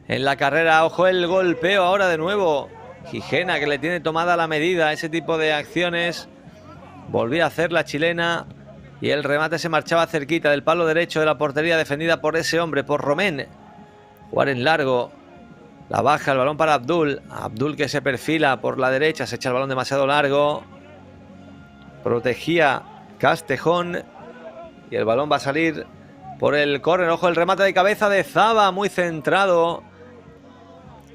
[SPEAKER 1] en la carrera. Ojo el golpeo ahora de nuevo. Gigena, que le tiene tomada la medida. Ese tipo de acciones volvía a hacer la chilena. Y el remate se marchaba cerquita del palo derecho de la portería, defendida por ese hombre, por Romén. Jugar en largo. La baja, el balón para Abdul. Abdul, que se perfila por la derecha, se echa el balón demasiado largo. Protegía Castejón. Y el balón va a salir por el córner. Ojo, el remate de cabeza de Zaba, muy centrado.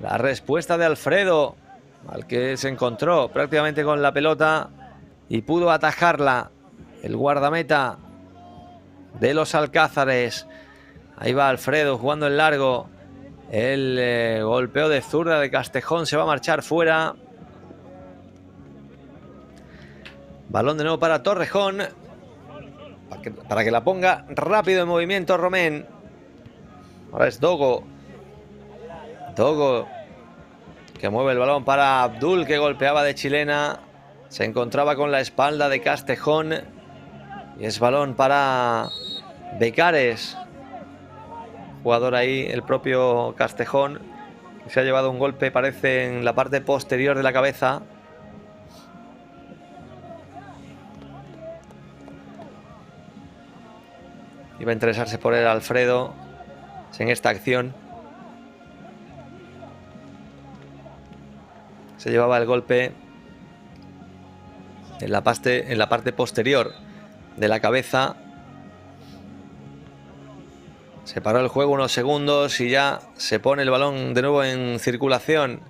[SPEAKER 1] La respuesta de Alfredo, al que se encontró prácticamente con la pelota y pudo atajarla el guardameta de los Alcázares. Ahí va Alfredo jugando en largo. El golpeo de zurda de Castejón se va a marchar fuera. Balón de nuevo para Torrejón. Para que la ponga rápido en movimiento Romén. Ahora es Dogo. Dogo, que mueve el balón para Abdul, que golpeaba de chilena. Se encontraba con la espalda de Castejón. Y es balón para Becares. Jugador ahí, el propio Castejón, que se ha llevado un golpe, parece, en la parte posterior de la cabeza. Iba a interesarse por él Alfredo en esta acción. Se llevaba el golpe en la parte posterior de la cabeza. Se paró el juego unos segundos y ya se pone el balón de nuevo en circulación.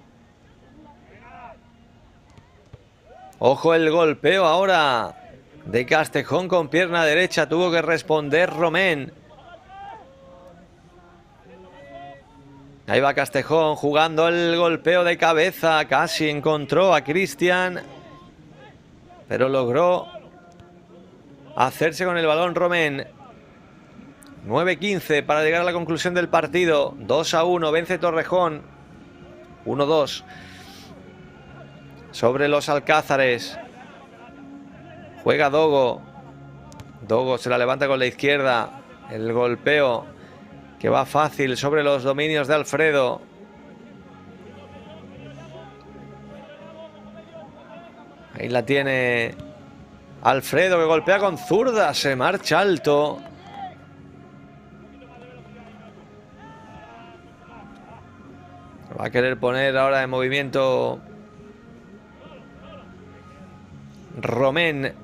[SPEAKER 1] Ojo el golpeo ahora de Castejón con pierna derecha. Tuvo que responder Romén. Ahí va Castejón jugando el golpeo de cabeza. Casi encontró a Cristian, pero logró hacerse con el balón Romén. 9-15 para llegar a la conclusión del partido. 2-1, vence Torrejón. 1-2 sobre los Alcázares. Juega Dogo. Dogo se la levanta con la izquierda. El golpeo que va fácil sobre los dominios de Alfredo. Ahí la tiene Alfredo, que golpea con zurda. Se marcha alto. Va a querer poner ahora en movimiento Romén.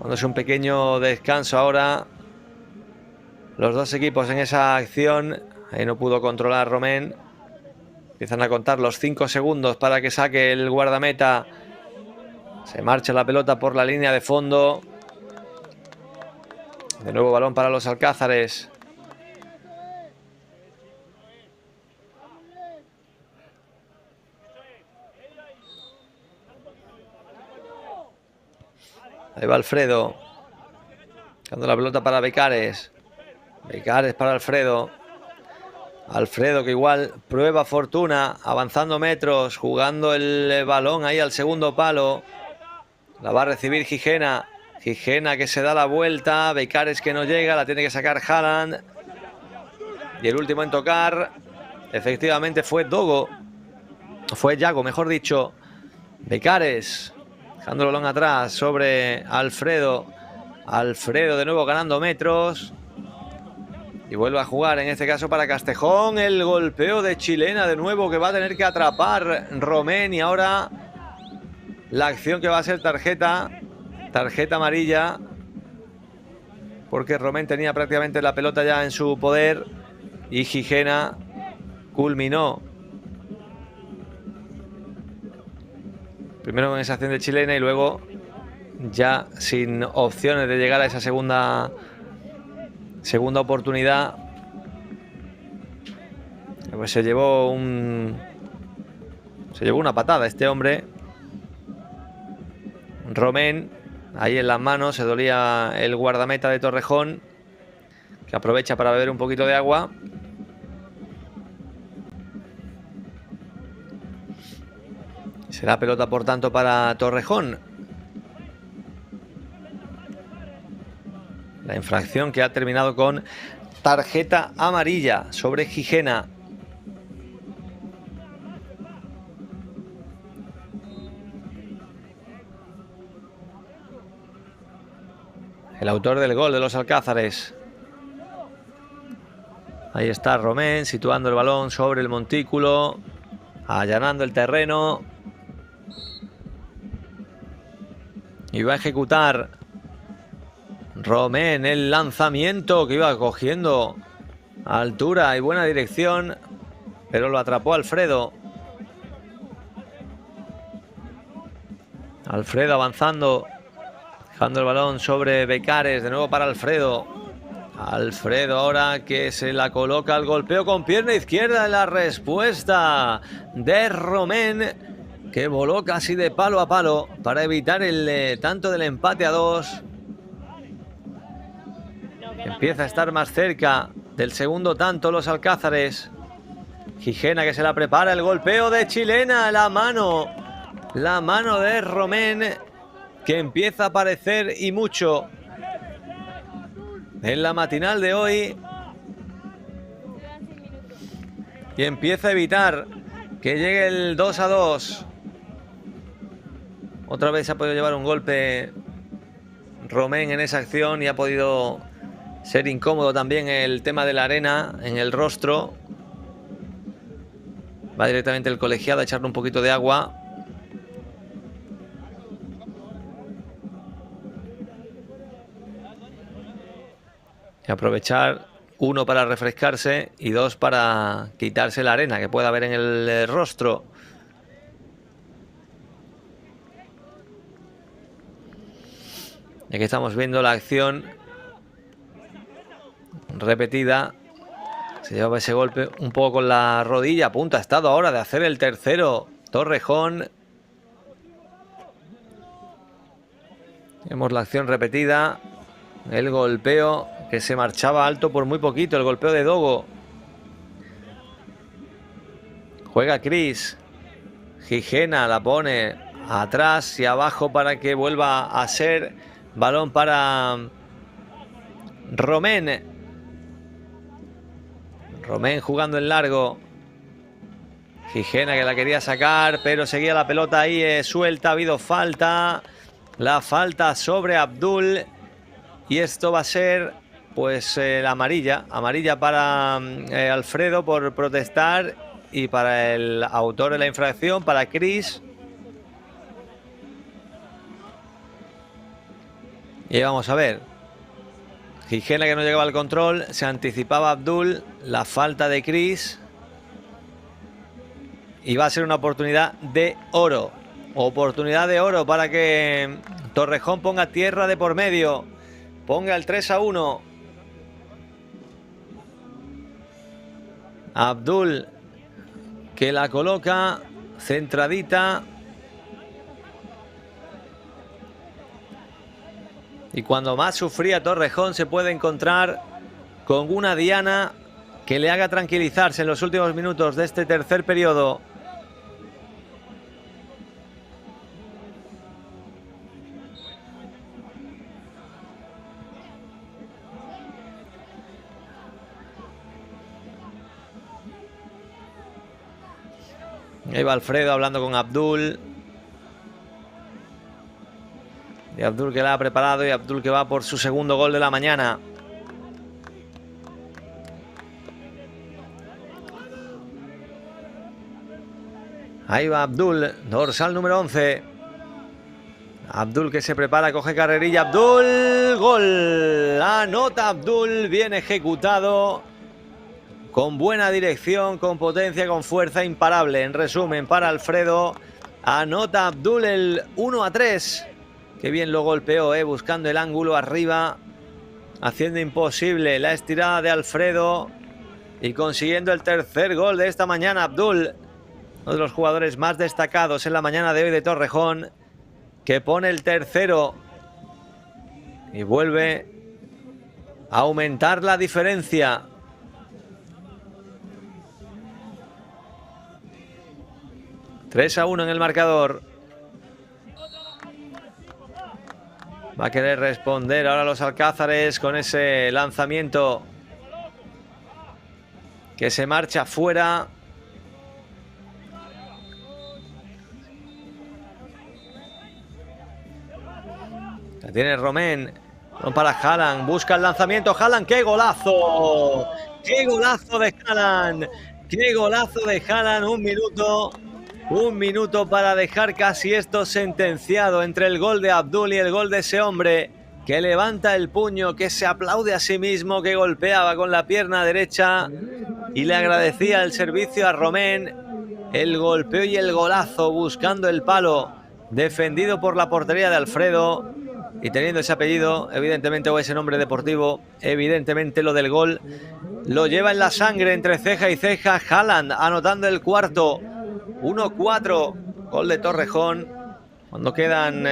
[SPEAKER 1] Dándose un pequeño descanso ahora los dos equipos en esa acción. Ahí no pudo controlar Romén. Empiezan a contar los 5 segundos para que saque el guardameta. Se marcha la pelota por la línea de fondo. De nuevo balón para los Alcázares. Ahí va Alfredo. Dando la pelota para Becares. Becares para Alfredo. Alfredo, que igual prueba fortuna, avanzando metros, jugando el balón ahí al segundo palo. La va a recibir Gigena. Gigena, que se da la vuelta. Becares, que no llega, la tiene que sacar Haaland. Y el último en tocar, efectivamente, fue Dogo. Fue Yago, mejor dicho. Becares, dejando el balón atrás sobre Alfredo. Alfredo de nuevo ganando metros. Y vuelve a jugar, en este caso para Castejón. El golpeo de Chilena de nuevo que va a tener que atrapar Romén. Y ahora la acción que va a ser tarjeta amarilla. Porque Romén tenía prácticamente la pelota ya en su poder. Y Gigena culminó primero con esa acción de Chilena y luego ya sin opciones de llegar a esa segunda oportunidad, pues se llevó una patada este hombre. Romén, ahí en las manos, se dolía el guardameta de Torrejón, que aprovecha para beber un poquito de agua. Será pelota, por tanto, para Torrejón. La infracción que ha terminado con tarjeta amarilla sobre Gigena. El autor del gol de los Alcázares. Ahí está Romén situando el balón sobre el montículo, allanando el terreno. Y va a ejecutar Romén el lanzamiento que iba cogiendo altura y buena dirección, pero lo atrapó Alfredo. Alfredo avanzando, dejando el balón sobre Becares, de nuevo para Alfredo. Alfredo ahora que se la coloca al golpeo con pierna izquierda en la respuesta de Romén, que voló casi de palo a palo para evitar el tanto del empate a 2. Empieza a estar más cerca del segundo tanto los Alcázares. Gigena que se la prepara, el golpeo de Chilena, la mano de Romén, que empieza a aparecer y mucho en la matinal de hoy, y empieza a evitar que llegue el 2-2. Otra vez se ha podido llevar un golpe Romén en esa acción y ha podido ser incómodo también el tema de la arena en el rostro. Va directamente el colegiado a echarle un poquito de agua. Y aprovechar, 1 para refrescarse y 2 para quitarse la arena que pueda haber en el rostro. Y aquí estamos viendo la acción repetida. Se llevaba ese golpe un poco con la rodilla. A punto ha estado ahora de hacer el tercero Torrejón. Vemos la acción repetida. El golpeo que se marchaba alto por muy poquito. El golpeo de Dogo. Juega Cris. Gigena la pone atrás y abajo para que vuelva a ser balón para Romén. Romén jugando en largo. Gigena que la quería sacar, pero seguía la pelota ahí suelta. Ha habido falta. La falta sobre Abdul. Y esto va a ser pues la amarilla. Amarilla para Alfredo por protestar. Y para el autor de la infracción, para Cris. Y vamos a ver. Gigena que no llegaba al control. Se anticipaba Abdul. La falta de Cris. Y va a ser una oportunidad de oro. Oportunidad de oro para que Torrejón ponga tierra de por medio. Ponga el 3-1. Abdul que la coloca centradita. Y cuando más sufría Torrejón se puede encontrar con una diana que le haga tranquilizarse en los últimos minutos de este tercer periodo. Ahí va Alfredo hablando con Abdul. Y Abdul que la ha preparado y Abdul que va por su segundo gol de la mañana. Ahí va Abdul, dorsal número 11. Abdul que se prepara, coge carrerilla. Abdul, gol. Anota Abdul, bien ejecutado. Con buena dirección, con potencia, con fuerza, imparable. En resumen, para Alfredo, anota Abdul el 1-3. Qué bien lo golpeó, buscando el ángulo arriba, haciendo imposible la estirada de Alfredo y consiguiendo el tercer gol de esta mañana. Abdul, uno de los jugadores más destacados en la mañana de hoy de Torrejón, que pone el tercero y vuelve a aumentar la diferencia. ...3-1 en el marcador. Va a querer responder ahora los alcázares con ese lanzamiento que se marcha fuera. La tiene Romén. Para Haaland. Busca el lanzamiento. Haaland, ¡qué golazo! ¡Qué golazo de Haaland! ¡Qué golazo de Haaland! Un minuto para dejar casi esto sentenciado entre el gol de Abdul y el gol de ese hombre que levanta el puño, que se aplaude a sí mismo, que golpeaba con la pierna derecha y le agradecía el servicio a Romén. El golpeo y el golazo buscando el palo, defendido por la portería de Alfredo y teniendo ese apellido, evidentemente, o ese nombre deportivo, evidentemente lo del gol lo lleva en la sangre, entre ceja y ceja. Haaland anotando el cuarto. 1-4, gol de Torrejón, cuando quedan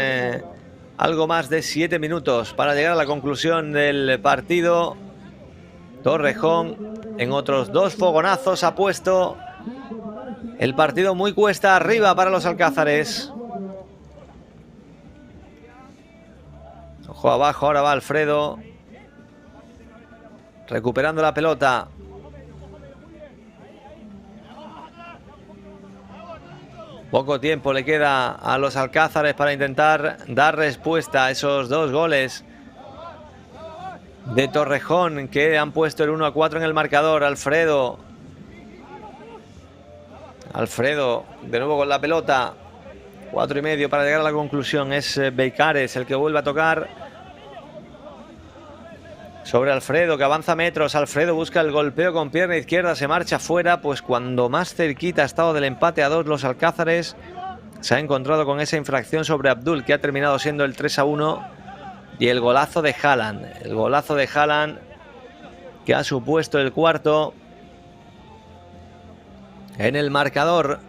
[SPEAKER 1] algo más de 7 minutos para llegar a la conclusión del partido. Torrejón en otros 2 fogonazos ha puesto el partido muy cuesta arriba para los alcázares. Ojo abajo, ahora va Alfredo recuperando la pelota. Poco tiempo le queda a los alcázares para intentar dar respuesta a esos 2 goles de Torrejón que han puesto el 1-4 en el marcador. Alfredo de nuevo con la pelota. 4,5 para llegar a la conclusión. Es Beicares el que vuelve a tocar sobre Alfredo, que avanza metros. Alfredo busca el golpeo con pierna izquierda, se marcha fuera. Pues cuando más cerquita ha estado del empate a 2 los alcázares, se ha encontrado con esa infracción sobre Abdul, que ha terminado siendo el 3-1. Y el golazo de Haaland. El golazo de Haaland que ha supuesto el cuarto en el marcador.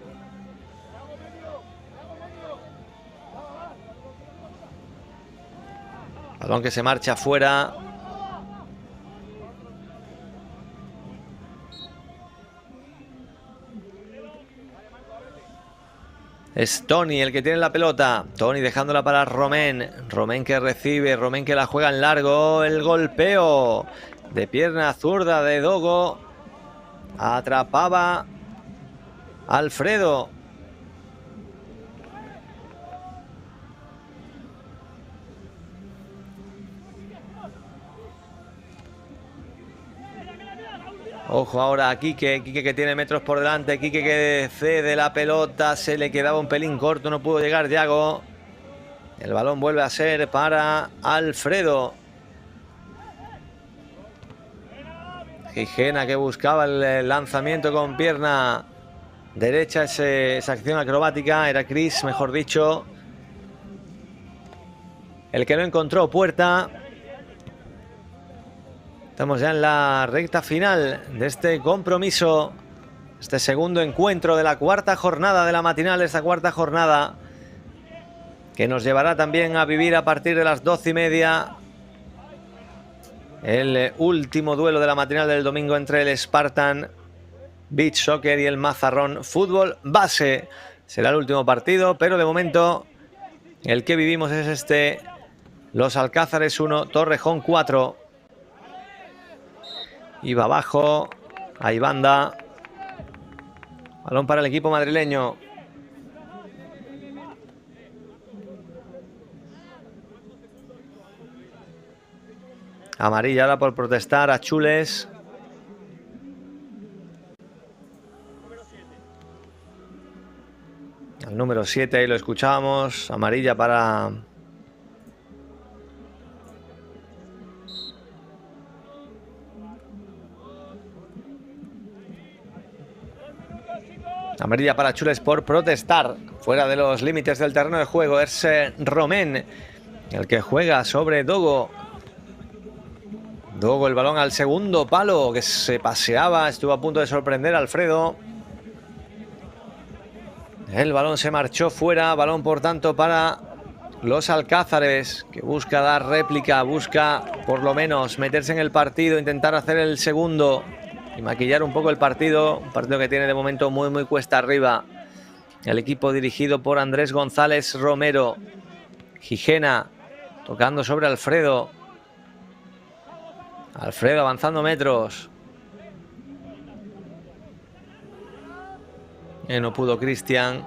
[SPEAKER 1] Balón que se marcha fuera. Es Tony el que tiene la pelota. Tony dejándola para Romén. Romén que recibe. Romén que la juega en largo. El golpeo de pierna zurda de Dogo. Atrapaba Alfredo. Ojo ahora a Quique que tiene metros por delante. Quique que cede la pelota. Se le quedaba un pelín corto. No pudo llegar Yago. El balón vuelve a ser para Alfredo. Gijena que buscaba el lanzamiento con pierna derecha. Esa acción acrobática. Era Chris, mejor dicho, el que no encontró puerta. Estamos ya en la recta final de este compromiso, este segundo encuentro de la cuarta jornada de la matinal, esta cuarta jornada que nos llevará también a vivir a partir de las 12:30 el último duelo de la matinal del domingo entre el Spartan Beach Soccer y el Mazarrón Fútbol Base. Será el último partido, pero de momento el que vivimos es este: los Alcázares 1, Torrejón 4. Iba abajo, hay banda. Balón para el equipo madrileño. Amarilla ahora por protestar a Chules. El número 7, ahí lo escuchábamos. Amarilla para... Amarilla para Chules por protestar. Fuera de los límites del terreno de juego. Es Romén el que juega sobre Dogo. Dogo, el balón al segundo palo, que se paseaba. Estuvo a punto de sorprender a Alfredo. El balón se marchó fuera. Balón, por tanto, para los alcázares, que busca dar réplica. Busca, por lo menos, meterse en el partido. Intentar hacer el segundo y maquillar un poco el partido. Un partido que tiene de momento muy cuesta arriba. El equipo dirigido por Andrés González Romero. Gijena tocando sobre Alfredo. Alfredo avanzando metros. No pudo Cristian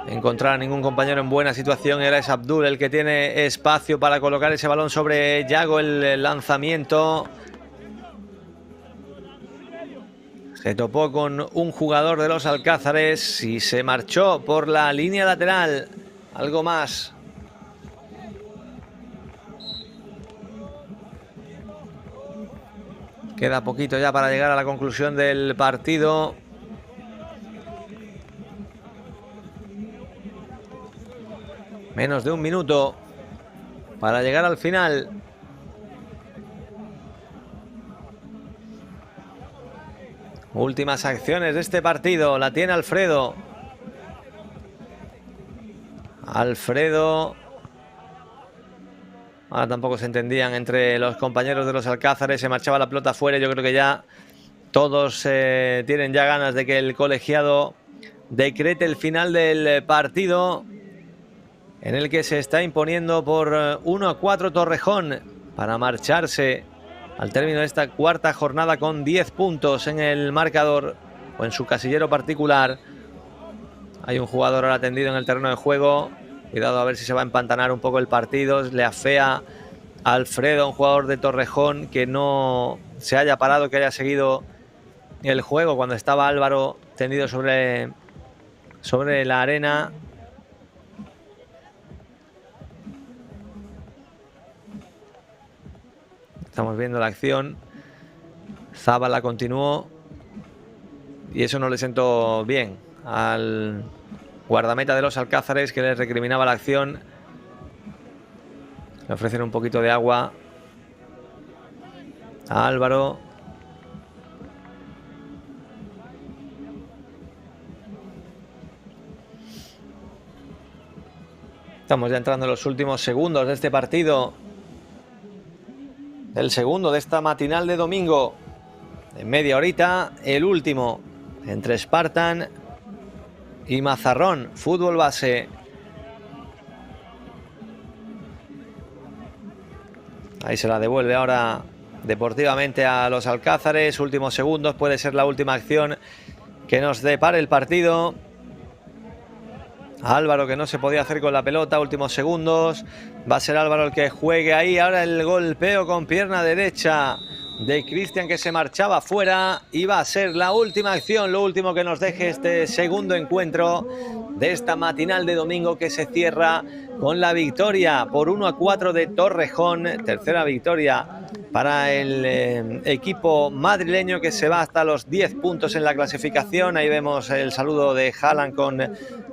[SPEAKER 1] encontrar a ningún compañero en buena situación. Era es Abdul el que tiene espacio para colocar ese balón sobre Yago. El lanzamiento se topó con un jugador de los alcázares y se marchó por la línea lateral. Algo más. Queda poquito ya para llegar a la conclusión del partido. Menos de un minuto para llegar al final. Últimas acciones de este partido. La tiene Alfredo. Alfredo. Ahora tampoco se entendían entre los compañeros de los alcázares. Se marchaba la pelota fuera. Yo creo que ya todos tienen ya ganas de que el colegiado decrete el final del partido, en el que se está imponiendo por 1-4 Torrejón para marcharse al término de esta cuarta jornada con 10 puntos en el marcador o en su casillero particular. Hay un jugador ahora tendido en el terreno de juego. Cuidado a ver si se va a empantanar un poco el partido. Le afea a Alfredo, un jugador de Torrejón, que no se haya parado, que haya seguido el juego cuando estaba Álvaro tendido sobre la arena. Estamos viendo la acción. Zabala continuó y eso no le sentó bien al guardameta de los alcázares, que les recriminaba la acción. Le ofrecen un poquito de agua a Álvaro. Estamos ya entrando en los últimos segundos de este partido. El segundo de esta matinal de domingo. En media horita, el último entre Spartan y Mazarrón, fútbol base. Ahí se la devuelve ahora deportivamente a los alcázares. Últimos segundos, puede ser la última acción que nos depare el partido. Álvaro, que no se podía hacer con la pelota, últimos segundos. Va a ser Álvaro el que juegue ahí. Ahora el golpeo con pierna derecha de Cristian, que se marchaba fuera. Y va a ser la última acción, lo último que nos deje este segundo encuentro de esta matinal de domingo, que se cierra con la victoria por 1-4 de Torrejón. Tercera victoria para el equipo madrileño, que se va hasta los 10 puntos en la clasificación. Ahí vemos el saludo de Haaland con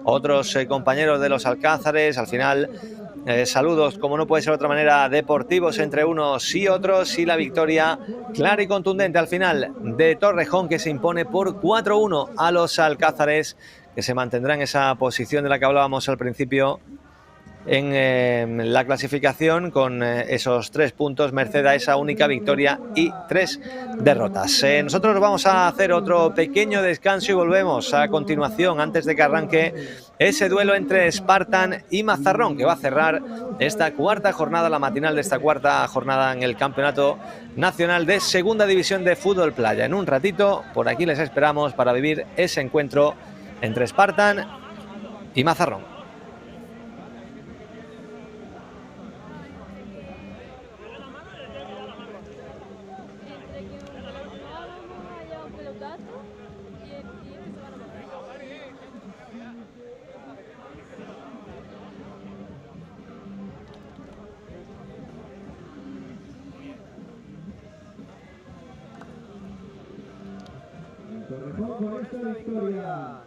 [SPEAKER 1] otros compañeros de los alcázares. Al final, saludos, como no puede ser de otra manera, deportivos entre unos y otros. Y la victoria clara y contundente al final de Torrejón, que se impone por 4-1 a los alcázares, que se mantendrá en esa posición de la que hablábamos al principio en la clasificación con esos 3 puntos, merced a esa única victoria y 3 derrotas. Nosotros vamos a hacer otro pequeño descanso y volvemos a continuación, antes de que arranque ese duelo entre Spartan y Mazarrón, que va a cerrar esta cuarta jornada, la matinal de esta cuarta jornada en el Campeonato Nacional de Segunda División de Fútbol Playa. En un ratito, por aquí les esperamos para vivir ese encuentro entre Spartan y Mazarrón.
[SPEAKER 2] Con esta victoria,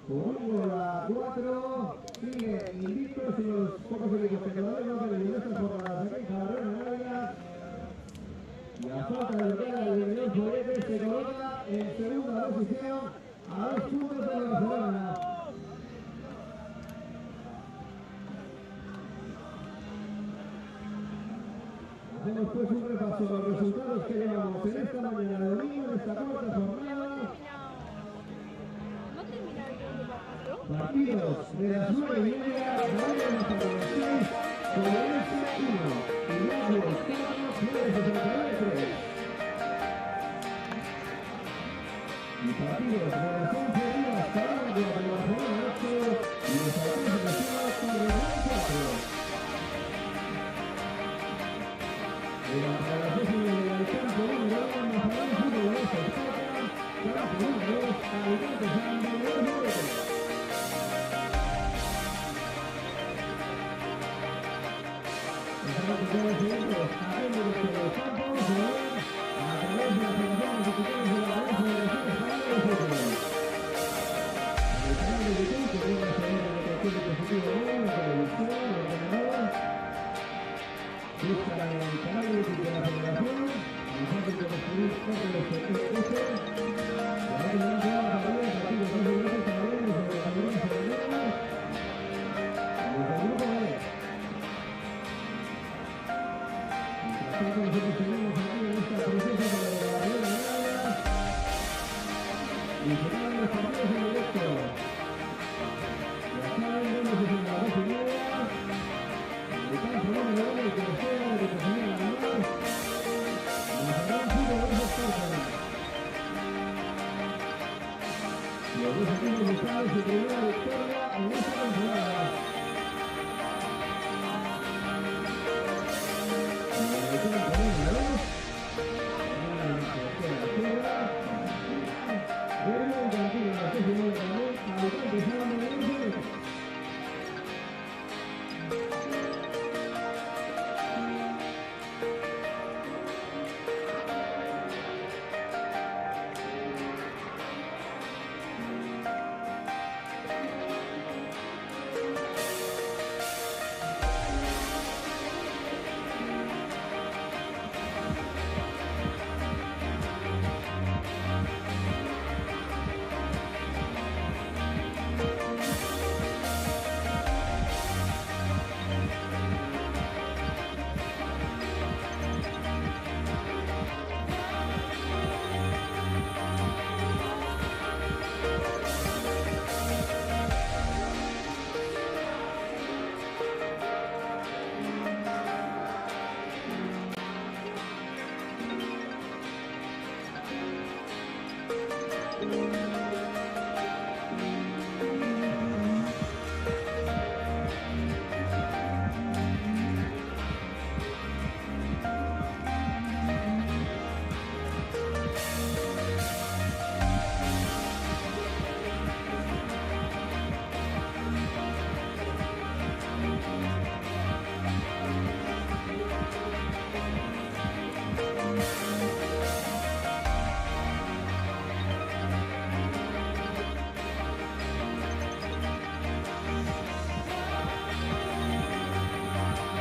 [SPEAKER 2] con un gol a 4, sigue invictos y los pocos equipos que todavía no han venido estas jornadas aquí en Camarón en Ávila. Y a falta de lo que haga el Bienvenido Foguete, se coloca en segunda posición a 2 puntos de Barcelona. Hacemos pues un repaso de los resultados que llevamos en esta mañana de domingo, en esta cuarta jornada. Partidos de las 9:30, Valencia de Mazarrón 6, Colorense 1, y Lagos 969. Y partidos de las 11 días, Caravaggio de Barcelona 8, y los Salamanca de Ciudad Torreón 4. Durante las 12:30 del campo número 1, Mazarrón Fútbol de Esparta, campo número 2, Alicante San Bienvenido Foguete. Estamos todos seguidos a el director del campo, a través de las plataformas digitales de la Red Federación Española de Fútbol. En el canal de YouTube, que tiene una señal de cualquier dispositivo móvil, la televisión, el ordenador. Busca el canal de YouTube de la Federación, muy fácil de descubrir todos los partidos. La red de la ciudad también, partidos más directos también, desde la categoría femenina. Desde el grupo B. Nosotros seguimos aquí en esta proceso de la Real de Ávila y se quedan los partidos en directo. Ya saben dónde se son las 2:30. El campo número 1, el que nos queda, el que se viene a ganar. Mazarrón Fútbol de Esparta. Los dos equipos buscando su primera victoria en esta temporada.